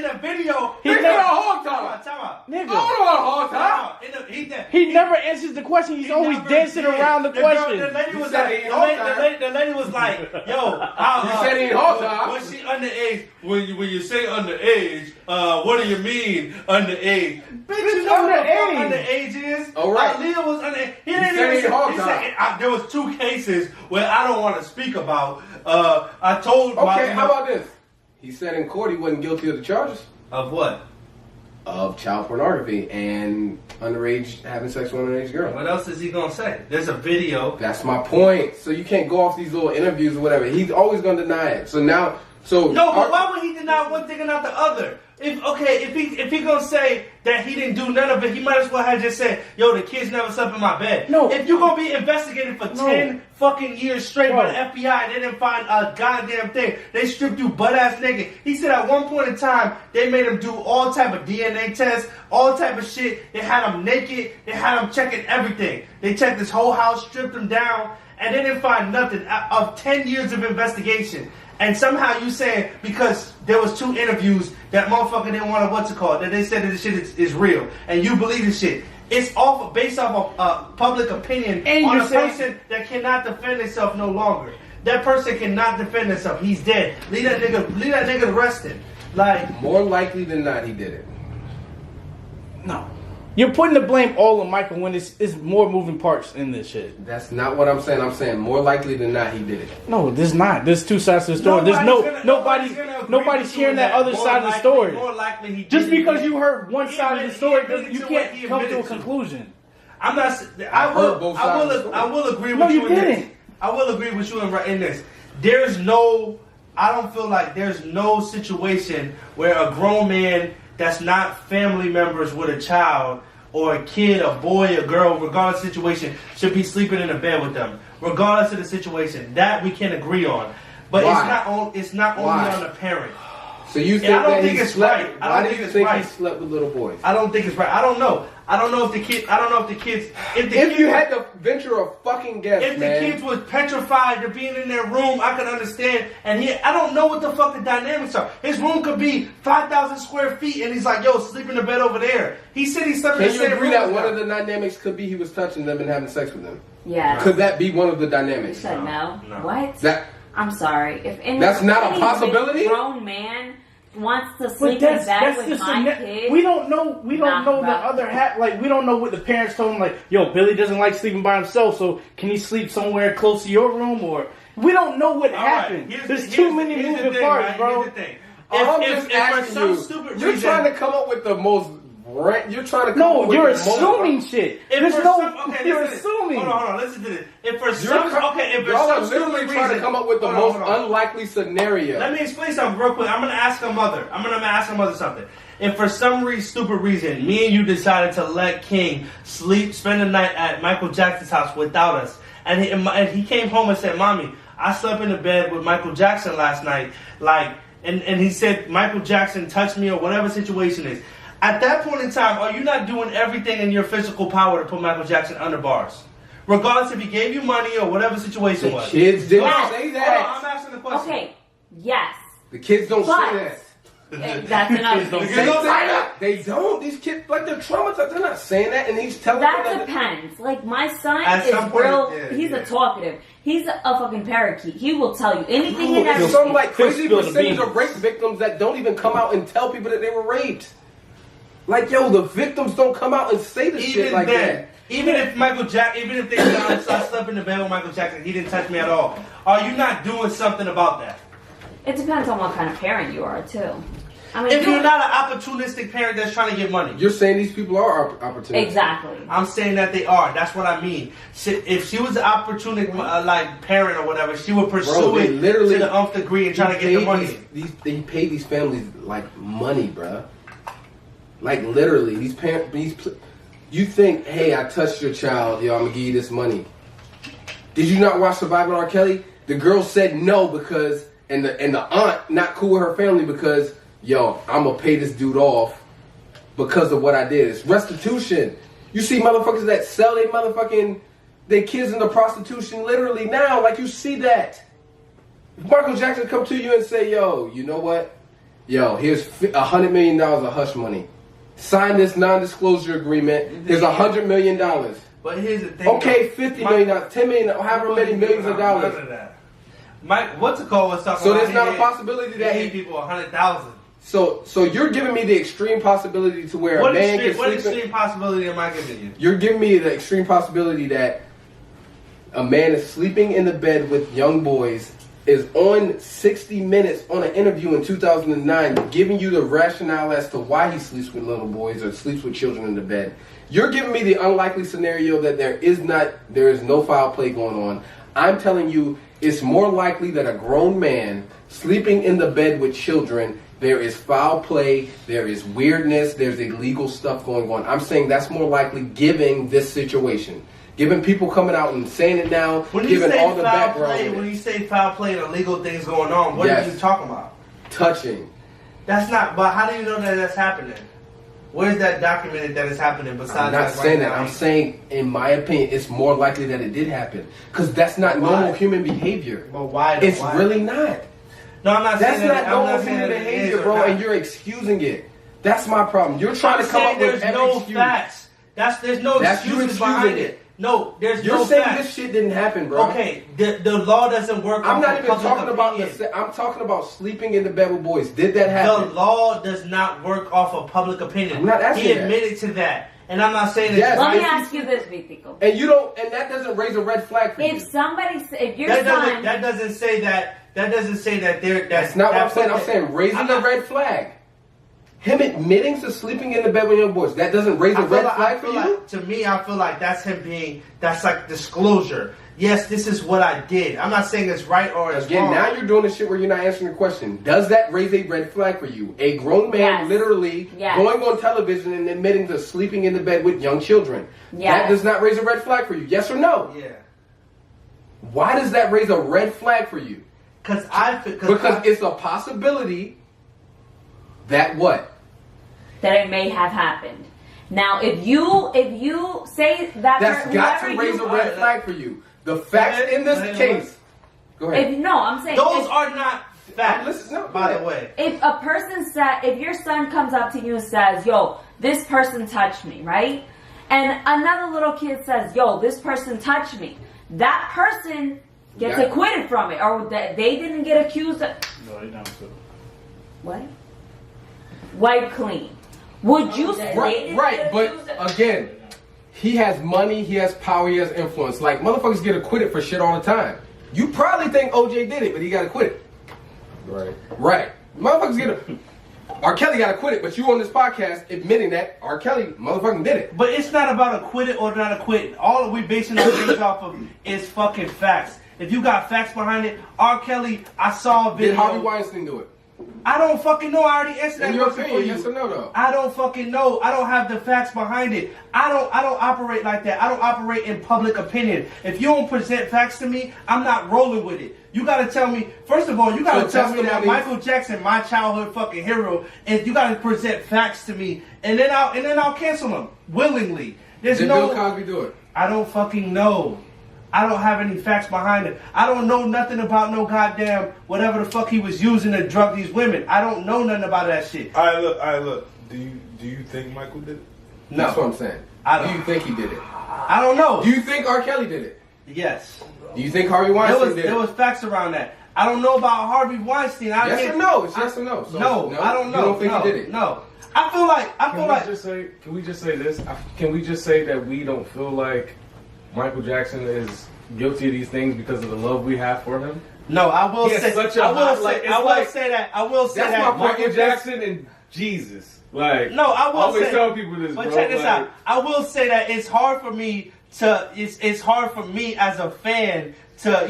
the video. He never hog time. Time out. Nigga. I don't want a hog time. He never answers the question. He's always dancing around the question. The lady was like, the lady was like, yo, you said he ain't hog time. Was she underage? When you say underage, what do you mean underage? Bitch, you know what the fuck underage is? All right. Aaliyah was underage. He said there was 2 cases where I don't want to speak about. I told. Okay, how about this? He said in court he wasn't guilty of the charges. Of what? Of child pornography and having sex with an underage girl. What else is he gonna say? There's a video. That's my point. So you can't go off these little interviews or whatever. He's always gonna deny it. No, but why would he deny one thing and not the other? If he gonna say that he didn't do none of it, he might as well have just said, "Yo, the kids never slept in my bed." No. If you gonna be investigated for 10 fucking years straight by the FBI, they didn't find a goddamn thing. They stripped you butt ass naked. He said at one point in time they made him do all type of DNA tests, all type of shit. They had him naked. They had him checking everything. They checked his whole house, stripped him down, and they didn't find nothing of 10 years of investigation. And somehow you saying because there was 2 interviews that motherfucker didn't want to that they said that this shit is real, and you believe this shit. It's based off of public opinion on a person that cannot defend himself no longer. That person cannot defend himself. He's dead. Leave that nigga arrested. Like, more likely than not, he did it. No. You're putting the blame all on Michael when it's more moving parts in this shit. That's not what I'm saying. I'm saying more likely than not he did it. No, there's not. There's 2 sides to the story. Nobody's hearing that other side of the story. More likely he did just because you heard one side of the story, you can't come to a conclusion. I'm not. I will agree with you in this. I will agree with you in this. I don't feel like there's no situation where a grown man that's not family members with a child or a kid, a boy, a girl, regardless of the situation, should be sleeping in a bed with them, regardless of the situation. That we can agree on. But it's not only on the parent. So you think I don't think it's right. Why do you think he slept with little boys? I don't think it's right. I don't know. I don't know if the kids. If you had to venture a fucking guess, If man. the kids was petrified to being in their room, I could understand. And I don't know what the fuck the dynamics are. His room could be 5,000 square feet, and he's like, "Yo, sleep in the bed over there." He said he slept in Can the you same agree room. that as one them. of the dynamics could be he was touching them and having sex with them? Yes. Could that be one of the You dynamics? said no. No. What? That I'm sorry. If any, That's not a any possibility? grown man wants to But sleep in that's bed with just my kid. we don't know. We don't Nah, know the bro. other half. Like we don't know what the parents told him. Like, yo, Billy doesn't like sleeping by himself, so can he sleep somewhere close to your room? Or we don't know what All right, happened. here's There's the- too here's- many here's the moving thing, parts, right? bro. Here's the thing. I'm If just for asking some you. stupid You're reason, trying to come up with the most. You're trying to come No, up with you're the most- assuming shit. If There's for no. some- okay, You're listen to this. assuming. Hold on, listen to this. If for You're some, co- okay, if for y'all are some literally stupid trying reason, to come up with the hold on, most hold on. unlikely scenario. Let me explain something real quick. I'm gonna ask her mother. I'm gonna ask her mother something. If for some stupid reason, me and you decided to let King spend the night at Michael Jackson's house without us, and he came home and said, "Mommy, I slept in the bed with Michael Jackson last night," and he said Michael Jackson touched me or whatever situation is. At that point in time, are you not doing everything in your physical power to put Michael Jackson under bars? Regardless if he gave you money or whatever the situation The was. kids didn't Yes. say Hold on, that. I'm asking the question. Okay. Yes. The kids don't But- say that. That's another Kids don't thing. They say don't that. say that. They don't. These kids, like, they're traumatized. They're not saying that, and he's telling That them that. depends. Like my son At is some point, real. yeah, He's yeah. a talkative. He's a fucking parakeet. He will tell you anything No, and there's everything. some like crazy Spill the percentage beans. of rape victims that don't even come out and tell people that they were raped. Like, yo, the victims don't come out and say the shit Even like then, that. even if they said I slept in the bed with Michael Jackson, he didn't touch me at all. Are you not doing something about that? It depends on what kind of parent you are too. I mean, If you're not an opportunistic parent that's trying to get money, You're saying these people are opportunities. exactly. I'm saying that they are. That's what I mean. If she was an opportunistic like parent or whatever, she would pursue Bro, they it literally- to the nth degree and try to get the money. They pay these families like money, bruh. Like literally, these parents. You think, hey, I touched your child, yo, I'm gonna give you this money. Did you not watch Surviving R. Kelly? The girl said no because, and the aunt not cool with her family because, yo, I'm gonna pay this dude off because of what I did. It's restitution. You see motherfuckers that sell their kids into prostitution literally now. Like, you see that. If Michael Jackson come to you and say, yo, you know what? Yo, here's $100 million of hush money. Sign this non-disclosure agreement. Here's $100 million. But here's the thing. Okay, $50 million, $10 million, however many millions of dollars. None of that. Mike, what's the call was talking So about? there's not a He possibility gave- that he gave he. people 100,000. So you're giving me the extreme possibility to where What a man can extreme sleep. extreme possibility am I giving you? You're giving me the extreme possibility that a man is sleeping in the bed with young boys, is on 60 Minutes on an interview in 2009 giving you the rationale as to why he sleeps with little boys or sleeps with children in the bed. You're giving me the unlikely scenario that there is no foul play going on. I'm telling you it's more likely that a grown man sleeping in the bed with children, there is foul play, there is weirdness, there's illegal stuff going on. I'm saying that's more likely given this situation. Given people coming out and saying it now, When you given say all the foul background, play, with it. when you say foul play and illegal things going on, what Yes. are you talking about? Touching. That's not. But how do you know that that's happening? Where's that documented that it's happening? Besides, I'm not that saying right that. now? I'm saying, in my opinion, it's more likely that it did happen. Because that's not Why? normal human behavior. But why? It's why? really not. No, I'm not That's saying not that. I'm normal not saying human that it is behavior, or bro, not. and you're excusing it. That's my problem. You're trying I'm to come saying up with there's every no excuse. facts. There's no That's you excuses excusing behind it. it. No, there's You're no saying facts. this shit didn't happen, bro. Okay, the law doesn't work. I'm off not of even public talking about opinion. I'm talking about sleeping in the bed with boys. Did that The happen? law does not work off of public opinion. I'm not asking He that. admitted to that, and I'm not saying Yes. it's Let me right. ask you this, Vitico. And you don't, and that doesn't raise a red flag for you. If your That son, doesn't say that. That doesn't say that they're. That's not what I'm saying. I'm saying raising I'm the not- red flag. Him admitting to sleeping in the bed with young boys, that doesn't raise a red flag for you? To me, I feel like that's him being. That's like disclosure. Yes, this is what I did. I'm not saying it's right or it's Again, wrong. now you're doing the shit where you're not answering the question. Does that raise a red flag for you? A grown man Yes. literally Yes. going on television and admitting to sleeping in the bed with young children. Yes. That does not raise a red flag for you. Yes or no? Yeah, Why does that raise a red flag for you? because It's a possibility that what? that it may have happened. Now, if you say that That's got to whoever raise you- a red flag for you. The facts in this case. Go ahead. If no, I'm saying Those if, are not facts. Listen, no, by go the way. if a person said, if your son comes up to you and says, "Yo, this person touched me," right? And another little kid says, "Yo, this person touched me," that person gets Yeah. acquitted from it, or that they didn't get accused of. No, you don't. What? Wipe clean. Would you say they Right, didn't right, get but accused of- again, he has money, he has power, he has influence. Like, motherfuckers get acquitted for shit all the time. You probably think OJ did it, but he got acquitted. Right. Right. Motherfuckers get R. Kelly got acquitted, but you on this podcast admitting that R. Kelly motherfucking did it. But it's not about acquitted or not acquitted. All we basing our things off of is fucking facts. If you got facts behind it, R. Kelly, I saw a video. Did Harvey Weinstein do it? I don't fucking know. I already answered that In your question for opinion, you. yes or no, though? I don't fucking know. I don't have the facts behind it. I don't operate like that. I don't operate in public opinion. If you don't present facts to me, I'm not rolling with it. You gotta tell me, first of all, you gotta So tell me that testimonies- Michael Jackson, my childhood fucking hero, and you gotta present facts to me, and then I'll cancel them willingly. There's Did no Bill Cosby do it? I don't fucking know. I don't have any facts behind it. I don't know nothing about no goddamn whatever the fuck he was using to drug these women. I don't know nothing about that shit. All right, look. Do you think Michael did it? No. That's what I'm saying. I Do don't- you think he did it? I don't know. Do you think R. Kelly did it? Yes. Do you think Harvey Weinstein did There it? was facts around that. I don't know about Harvey Weinstein. I Yes can't- or no? It's yes or no. So, no, I don't know. You don't think no, he did it? No. I feel like Can we just say this? Can we just say that we don't feel like Michael Jackson is guilty of these things because of the love we have for him? no. I will He has say. such a I will high- say. like, it's I will like- say that. I will say That's that. my point. Michael Jackson and Jesus. Like, No, I will always say. tell people this, But bro. check this like, out. I will say that it's hard for me to. It's hard for me as a fan to,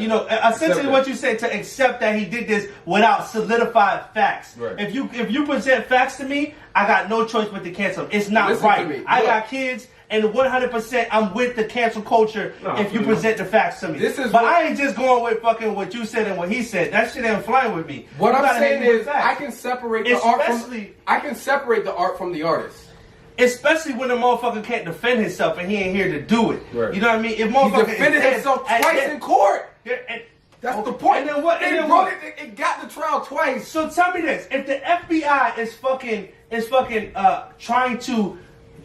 essentially it. what you said, to accept that he did this without solidified facts. Right. If you present facts to me, I got no choice but to cancel them. It's not Listen to right. me. I Look. got kids. And 100%, I'm with the cancel culture No, if you absolutely. present the facts to me. This is but what- I ain't just going with fucking what you said and what he said. That shit ain't flying with me. What You I'm gotta saying hit me with is, facts. I can separate the art from. Especially- I can separate the art from the artist. Especially when the motherfucker can't defend himself and he ain't here to do it. Right. You know what I mean? If He motherfucker defended is himself dead- twice and- in court. and- That's the point. And then what? And It then brought what? it got the trial twice. So tell me this: if the FBI is fucking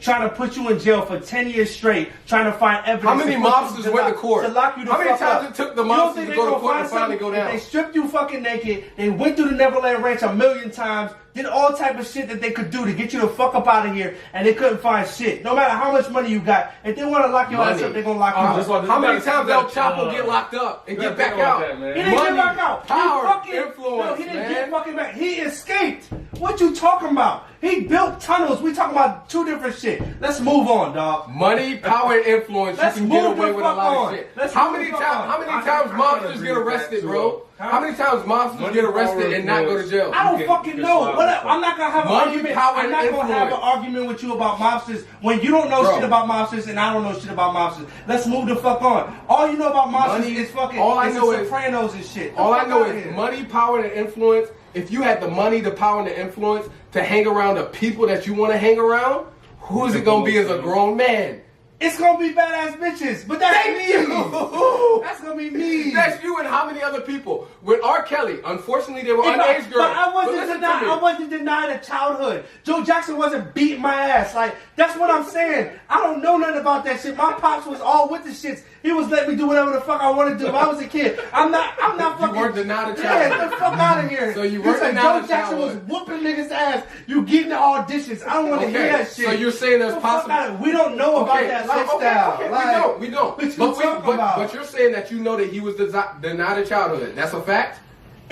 trying to put you in jail for 10 years straight, trying to find evidence. How many to put you- mobsters went to court? To lock you the How many fuck times up? it took the You don't mobsters think to they go to gonna court find and finally something? go down? They stripped you fucking naked. They went through the Neverland Ranch a million times. Did all type of shit that they could do to get you the fuck up out of here, and they couldn't find shit. No matter how much money you got, if they want to lock your ass Money. up, they're gonna lock you That's up. why- How many you times gotta- El Chapo get locked up and you get gotta back think about out? that, man. He didn't Money, get back out. power, he fucking, influence, no, he didn't man. get fucking back. He escaped. What you talking about? He built tunnels. We talking about two different shit. Let's move on, dog. Money, power, and influence. Let's You can get move away the with a fuck lot on. of shit. Let's How move many the fuck times? on. How many I times can mobsters agree get with that arrested, too. bro? Huh? How many times mobsters Money, get power, arrested and not go to influence. jail? I don't You fucking can know. slide What? with I'm not gonna have an Money, argument. power, I'm not and gonna have an influence. argument with you about mobsters when you don't know Bro. shit about mobsters and I don't know shit about mobsters. Let's move the fuck on. All you know about mobsters Money- is fucking. all I is know the is- Sopranos and shit. All The I fuck know outta is here. money, power, and influence. If you had the money, the power, and the influence to hang around the people that you want to hang around, who's it gonna be as a grown man? It's gonna be badass bitches, but that's Thank me. you. That's gonna be me. That's you and how many other people? With R. Kelly, unfortunately, they were But underage girls. I wasn't listen to denied. me. I wasn't denied a childhood. Joe Jackson wasn't beating my ass. Like that's what I'm saying. I don't know nothing about that shit. My pops was all with the shits. He was letting me do whatever the fuck I wanted to do. If I was a kid, I'm not fucking. weren't denied a Yeah, childhood. get the fuck out of here. So you He weren't said denied Joe a Jackson was childhood. whooping niggas' ass. You getting the auditions. I don't want to hear that shit. So you're saying there's Get the fuck possible. out of- We don't know about Okay, that so- lifestyle. okay, Like, we don't. What you But, talking about? but you're saying that you know that he was denied a childhood. That's a fact.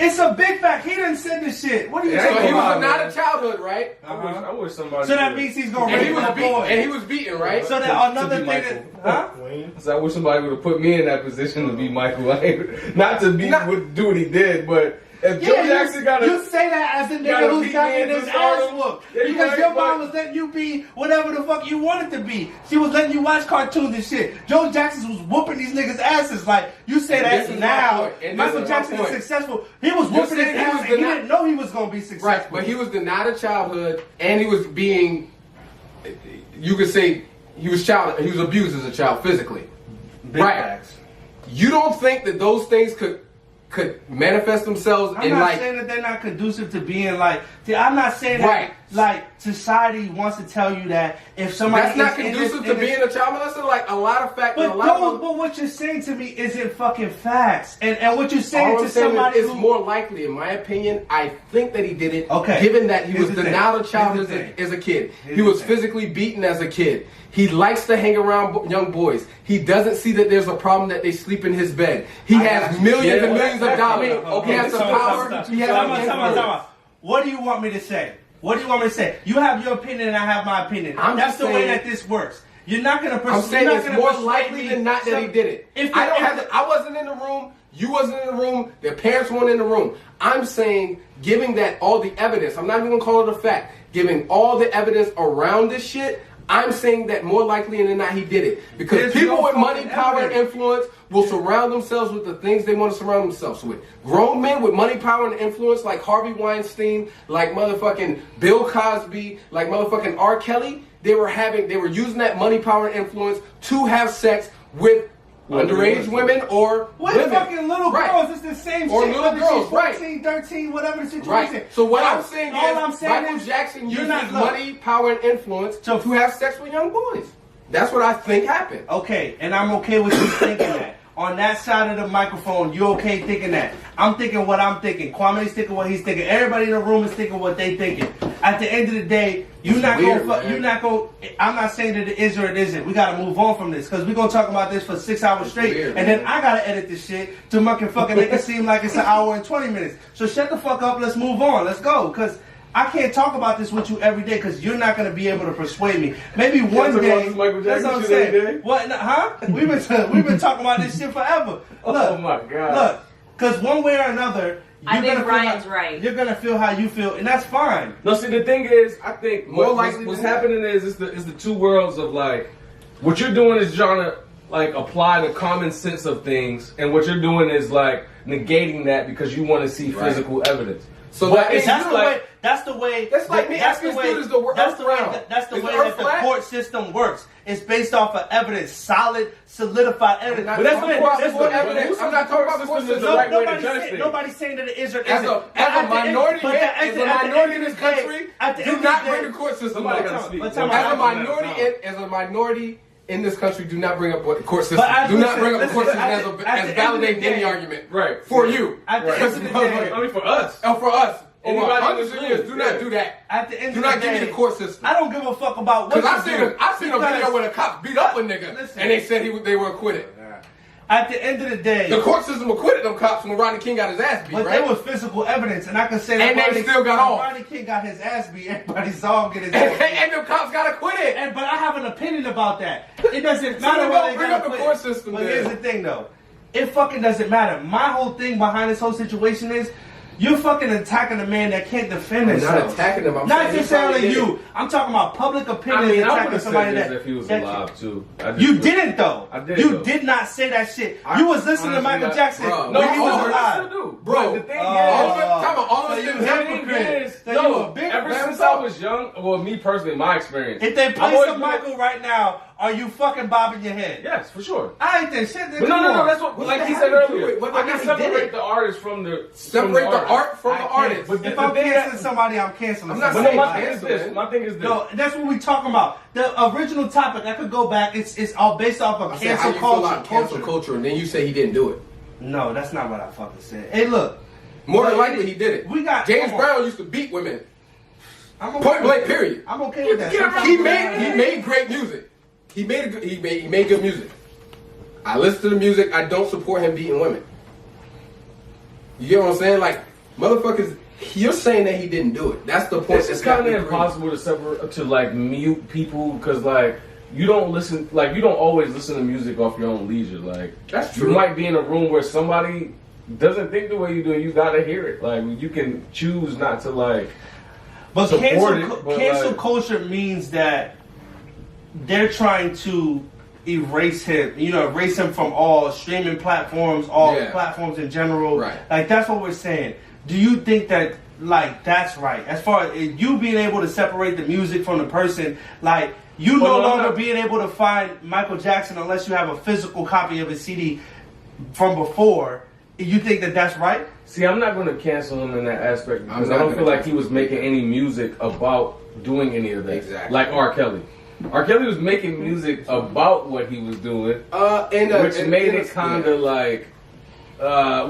It's a big fact. He didn't send this shit. What are you Yeah, So talking he was about? denied a childhood, right? I wish somebody. So that would- means he's gonna And raise he was my beaten. boy. And he was beaten, right? So that To another be thing Michael. that, huh? So I wish somebody would have put me in that position to be Michael. Not to be Not- do what he did, but if Joe Jackson got you say that as a gotta nigga who's beat got me getting into his ass stardom. whooped. Yeah, you Because right, your but- mom was letting you be whatever the fuck you wanted to be. She was letting you watch cartoons and shit. Joe Jackson was whooping these niggas' asses. Like, you say And that this is my now. point. And this Michael is my Jackson is point. successful. He was You're whooping his saying he ass was and he denied- didn't know he was going to be successful. Right, but he was denied a childhood, and he was being you could say he was abused as a child physically. Big Right. facts. You don't think that those things could manifest themselves I'm in not like saying that they're not conducive to being like. I'm not saying that Right. like society wants to tell you that if somebody that's not is in conducive this- to in this- being a child molester? Like a lot of facts, a But lot no, of but what you're saying to me isn't fucking facts, and what you're saying all to I'm saying somebody is it's who, more likely, in my opinion. I think that he did it. Okay. Given that he Here's was the thing. denied a child Here's as the a, thing. as a kid. Here's He the was thing. physically beaten as a kid. He likes to hang around young boys. He doesn't see that there's a problem that they sleep in his bed. He I has got you. millions Yeah, and millions of I dollars. mean, He has the power. He has Time the out, time out, influence. time out. What do you want me to say? What do you want me to say? You have your opinion and I have my opinion. I'm That's just the way saying- that this works. You're not gonna. I'm saying you're not it's gonna more persuade likely me than not that he did it. If I don't if- have to, I wasn't in the room. You wasn't in the room. Their parents weren't in the room. I'm saying, giving that all the evidence, I'm not even gonna call it a fact. Giving all the evidence around this shit, I'm saying that more likely than not he did it because There's people no with money, fucking power, and evidence. influence will surround themselves with the things they want to surround themselves with. Grown men with money, power, and influence, like Harvey Weinstein, like motherfucking Bill Cosby, like motherfucking R. Kelly, they were using that money, power, and influence to have sex with underage women or With women. fucking little Right. girls, it's the same Or shit. little whether girls, she's right. 14, 13, whatever the situation. Right. So what I'm saying all is, I'm saying Michael is, Jackson you're uses not- look. money, power, and influence to have sex with young boys. That's what I think happened. Okay, and I'm okay with you thinking that. On that side of the microphone, you're okay thinking that. I'm thinking what I'm thinking. Kwame's thinking what he's thinking. Everybody in the room is thinking what they thinking. At the end of the day, you're It's not weird, gonna. man. You're not gonna. I'm not saying that it is or it isn't. We gotta move on from this because we're gonna talk about this for 6 hours straight, weird, and then man. I gotta edit this shit to fucking make it seem like it's an hour and 20 minutes. So shut the fuck up. Let's move on. Let's go. Because I can't talk about this with you every day because you're not gonna be able to persuade me. Maybe one talk about day. this Michael That's Jackson what I'm shit every saying. day? What? Huh? We've been talking about this shit forever. Oh Look, my God. Look, because one way or another, I you're think gonna feel Ryan's how, right. You're gonna feel how you feel, and that's fine. No, see, the thing is, I think More what's likely than happening is the two worlds of like, what you're doing is trying to like apply the common sense of things, and what you're doing is like negating that because you want to see Right. physical evidence. So But that it's means That's just the like, way. That's the way. That's like me that's asking the way. students to work That's the way. around. That's the Is way the that earth the flat? court system works. It's based off of evidence, solid, solidified evidence. not But that's talking the about court court system. evidence. I'm not talking about the court System is system. the right way to nobody's judge saying, things. nobody's saying that it is or isn't. As a And at the end- minority, but man, at as the- a at the minority in end this of the day- country, at the do end of not the bring day- the court system Somebody up. gotta speak. But tell me- As a No. minority in this country, do not bring up what the court system. But I- Do not listen, bring up the court listen, system at as the end of the validating any day- argument. Right. For you. At the Right. end of the day, I mean, for us. And for us. Over Anybody hundreds in of this years, room, do not yeah. do that. at the end Do of not the give day, me the court system. I don't give a fuck about what Because you do. I seen a Because video where the cops beat up a nigga Listen. and they said they were acquitted. At the end of the day, The court system acquitted them cops when Rodney King got his ass beat, but right? there was physical evidence, and I can say that And they Rodney- still got when off. Rodney King got his ass beat. Everybody saw him get his ass beat. and the cops got acquitted. But I have an opinion about that. It doesn't So matter then whether don't they bring got up the acquitted. court system But then. here's the thing, though. It fucking doesn't matter. My whole thing behind this whole situation is you're fucking attacking a man that can't defend I'm himself. not attacking him. I'm Not saying he necessarily probably did you. I'm talking about public I opinion mean, I would attacking have somebody said this that if he was that- alive too. I just You would- didn't though. I did, You though. did not say that shit. I- You was listening to honestly, Michael I- Jackson Bro, when no, he was I alive. still do. Bro, But the thing all is, of it, time out, all of so it you is hypocrite. hypocrite. is, So you a no, big ever man, since so- I was young, well, me personally, my experience. If they I've play always some been- Michael right now, are you fucking bobbing your head? Yes, for sure. I ain't that shit. But no, that's what, What's like the he said habit to earlier. it? Whether I or not can he did separate it. the artist from the Separate the artist. art from I the can't. artist. But If the I'm thing canceling that- somebody, I'm canceling I'm not But somebody. no, saying my thing is cancel, this. man. My thing is this. No, that's what we talking about. The original topic, I could go back. It's all based off of I said, how cancel you feel culture. about cancel culture, and then you say he didn't do it. No, that's not what I fucking said. Hey, look. More than But likely, he did it. we got- James come on. Brown used to beat women. I'm okay Point with blank. that. Period. I'm okay with that. He made great music. He made good music. I listen to the music. I don't support him beating women. You get what I'm saying? Like motherfuckers, you're saying that he didn't do it. That's the point. It's just that's got kind me of crazy. impossible to separate to like mute people because like you don't listen, like you don't always listen to music off your own leisure. Like That's you true. might be in a room where somebody doesn't think the way you do, and you gotta hear it. Like you can choose not to like. But support cancel, it, but cancel like- culture means that they're trying to erase him, erase him from all streaming platforms, all Yeah. platforms in general. Right. Like that's what we're saying. Do you think that like that's right. As far as you being able to separate the music from the person, like you no longer being able to find Michael Jackson unless you have a physical copy of his CD from before. You think that that's right? See, I'm not going to cancel him in that aspect because I'm I not don't feel gonna like he was making any music about doing any of that. Exactly. Like R. Kelly. R. Kelly was making music about what he was doing, which made it kind of like, okay.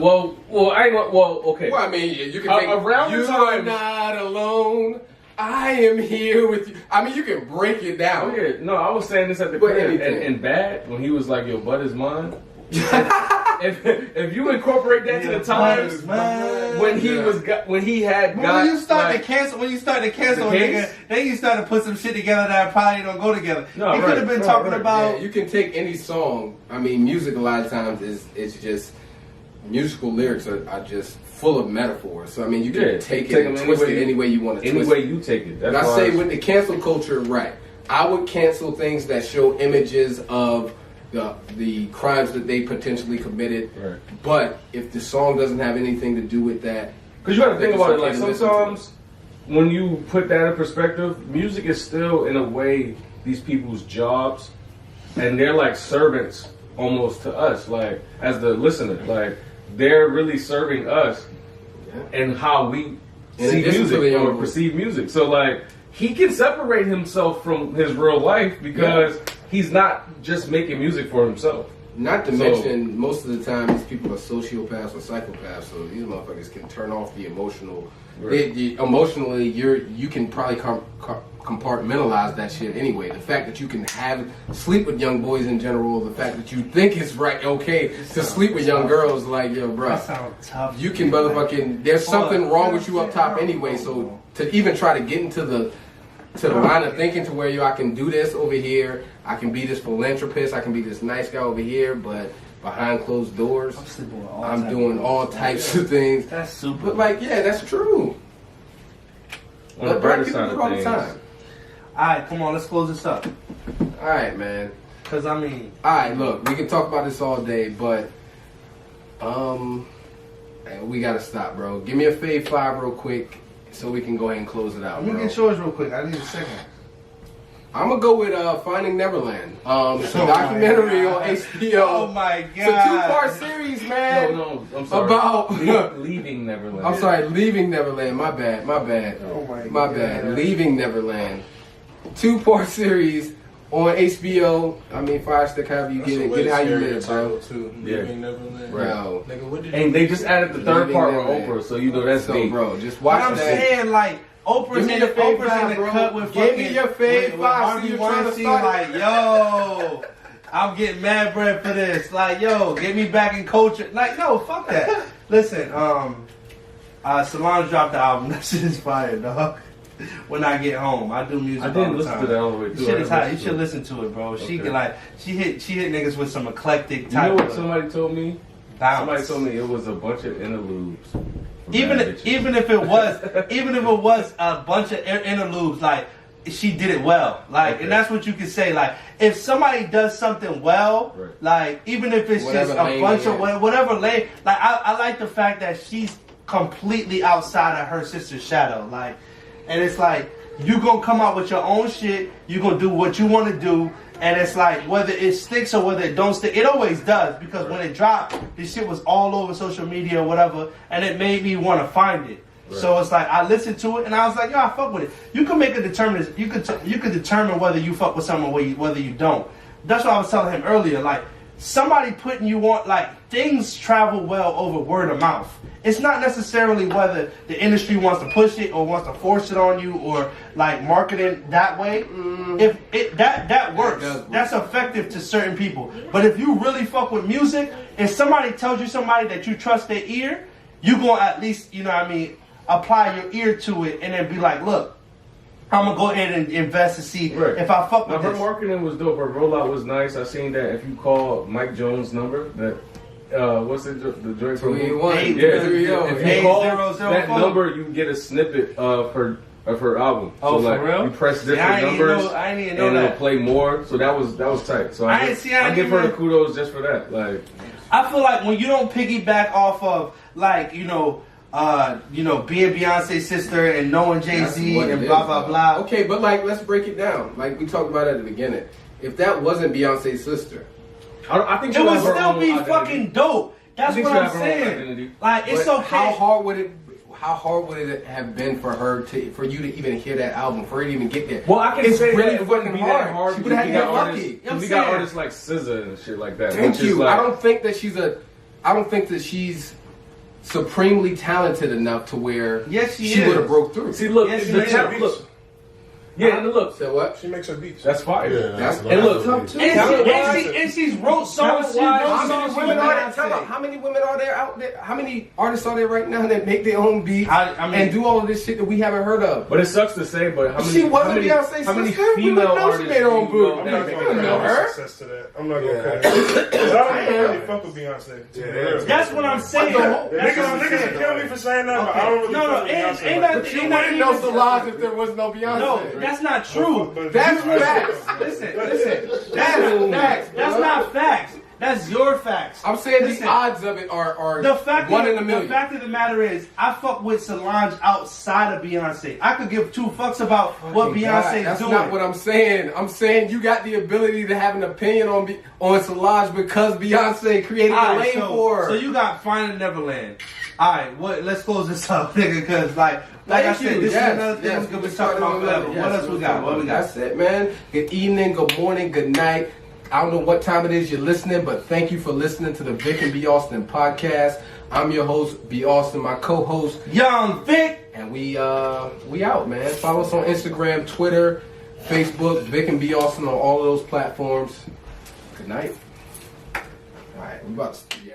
Well, I mean, you can think, around the you time- are not alone. I am here with you. I mean, you can break it down. Oh yeah, no, I was saying this at the But crib anything. and Bad when he was like, "Your butt is mine." if you incorporate that to the times when he had But got when you start like, to cancel, the nigga, case? then you start to put some shit together that probably don't go together. No, he could have been right, talking right. about. Yeah, you can take any song. I mean, music a lot of times it's just musical lyrics are just full of metaphors. So I mean, you can take it and twist it any way you want to twist way it. you take it. And I say with the cancel culture, right? I would cancel things that show images of the crimes that they potentially committed. Right. But if the song doesn't have anything to do with that, Because you got to think it's about it. okay Like to listen to sometimes when you put that in perspective, music is still in a way these people's jobs, and they're like servants almost to us, like as the listener. Like they're really serving us and how we see addition to music the or own- perceive music. So like he can separate himself from his real life because he's not just making music for himself. Not to So- mention, most of the time, these people are sociopaths or psychopaths, so these motherfuckers can turn off the emotional. Right. Emotionally, you can probably compartmentalize that shit anyway. The fact that you can sleep with young boys in general, the fact that you think it's okay to sleep with young girls, like, yo, bro, That sounds tough. you can motherfucking. There's something wrong with you up top anyway. So to even try to get into the line of thinking to where I can do this over here, I can be this philanthropist, I can be this nice guy over here, but behind closed doors, I'm doing all types of things. That's super. But like, yeah, that's true. On the But brighter people side do it of all the things, time. All right, come on, let's close this up. All right, man. Cause I mean, All right, look, we can talk about this all day, but we gotta stop, bro. Give me a fave 5 real quick, so we can go ahead and close it out, let me bro. get yours real quick. I need a second. I'm gonna go with Finding Neverland. It's a Oh my documentary God. on HBO. Oh my It's a god! 2-part series, man. No, I'm sorry. About leaving Neverland. I'm sorry, Leaving Neverland. My bad. Oh my My God. bad. Leaving Neverland. 2-part series on HBO. I mean, Fire Stick, however you get it. Get it how you live, bro. Too. Yeah. Leaving Neverland. Bro. Nigga, what did And they just added the third Leaving part with Neverland. Oprah, so you know that's So, deep. bro, just But watch I'm that. saying, like, Oprah's Give me in your the, fave Oprah's five, in the bro. cut with Give fucking. me your fave with five, Harvey so you're trying to Weinstein, start like, it. yo, I'm getting mad bread for this. Like, yo, get me back in culture. Like, no, fuck that. Listen, Solange dropped the album. That shit is fire, dog. When I get home, I do music. I all didn't the listen time. to that all the way through. Shit I is hot. You listened should to it. listen to it, bro. She Okay. can like she hit niggas with some eclectic You type know what of somebody told me? bounce. Somebody told me it was a bunch of interludes. from Even bad bitches. even if it was a bunch of interludes, like she did it well, like, Okay. and that's what you can say. Like, if somebody does something well, Right. like even if it's Whatever just a lane bunch they're of in. whatever lane, like I like the fact that she's completely outside of her sister's shadow, like, and it's like you gonna come out with your own shit, you gonna do what you want to do. And it's like, whether it sticks or whether it don't stick, it always does. Because when it dropped, this shit was all over social media or whatever, and it made me want to find it. Right. So it's like, I listened to it, and I was like, yo, I fuck with it. You can make a determination. You could determine whether you fuck with someone or whether you don't. That's what I was telling him earlier. Like, somebody putting you on, like, things travel well over word of mouth. It's not necessarily whether the industry wants to push it or wants to force it on you or like market it that way. If it that works, does work. that's effective to certain people. But if you really fuck with music, if somebody tells you somebody that you trust their ear, you gonna at least, you know what I mean, apply your ear to it and then be like, look, I'm gonna go ahead and invest and see Right. if I fuck Now, with her this. marketing was dope. Her rollout was nice. I seen that if you call Mike Jones' number, that what's it, the joint from? 281. Hey, Yeah, Here we go. if you Hey, call 004. that number, you get a snippet of her album. Oh, so for like real? you press See, different I ain't even numbers, know- I ain't even know and that. it'll play more. So that was tight. So I give her the even- kudos just for that. Like I feel like when you don't piggyback off of, like, you know, being Beyonce's sister and knowing That's Jay-Z what and it blah, is, blah, though. blah. Okay, but like, let's break it down. Like we talked about at the beginning. If that wasn't Beyonce's sister, I think It she'll would have her still own be identity. fucking dope. That's I think what she'll I'm have her own saying. identity. Like, it's but okay. how hard would it have been for you to even hear that album, for her to even get there? Well, I can It's say really that it wouldn't fucking be that hard. hard. She because would have we to got get lucky. artists- I'm we got saying. artists like SZA and shit like that. Thank which is you. like- I don't think that she's supremely talented enough to where Yes, she would is. have broke through. See, look, Yes, the she makes talent. her Look, yeah, and look, So what? She makes her beats. that's fire. Yeah, That's And look, tough too. And she's wrote songs. She wrote How many songs women with are there? Beyonce. Tell 'em, how many women are there out there? How many artists are there right now that make their own beats I mean- and do all of this shit that we haven't heard of? But it sucks to say, but how many? She wasn't how many, Beyonce's how many sister? We female wouldn't know she artists made her own do you boot. know I'm that not make I gonna don't it? know compare her. success to that. I'm not gonna compare. Because I don't really fuck with Beyonce. Yeah. That's what I'm saying. That's what I'm Niggas saying. will kill me for saying that, but I don't really No, fuck with ain't Beyonce. that- But ain't that Ain't no Solange if there was no Beyonce. No, that's not true. but- That's facts. Listen, That's facts. that's bro. not facts. That's your facts. I'm saying Listen, the odds of it are The fact, one of, in a million. the fact of the matter is, I fuck with Solange outside of Beyonce. I could give two fucks about what Fucking Beyonce's God, that's doing. not what I'm saying. I'm saying you got the ability to have an opinion on Solange because Beyonce created a lane for her. So you got Finding Neverland. All right, let's close this up, nigga, because like I Thank said, you. this Yes, is another thing yes, we're gonna we be talking about started forever. on that. What Yes, else we got? What we got? That's it, man. Good evening, good morning, good night. I don't know what time it is you're listening, but thank you for listening to the Vic and B. Austin podcast. I'm your host, B. Austin, my co-host, Young Vic. and we out, man. Follow us on Instagram, Twitter, Facebook, Vic and B. Austin on all of those platforms. Good night. All right, we about to, yeah.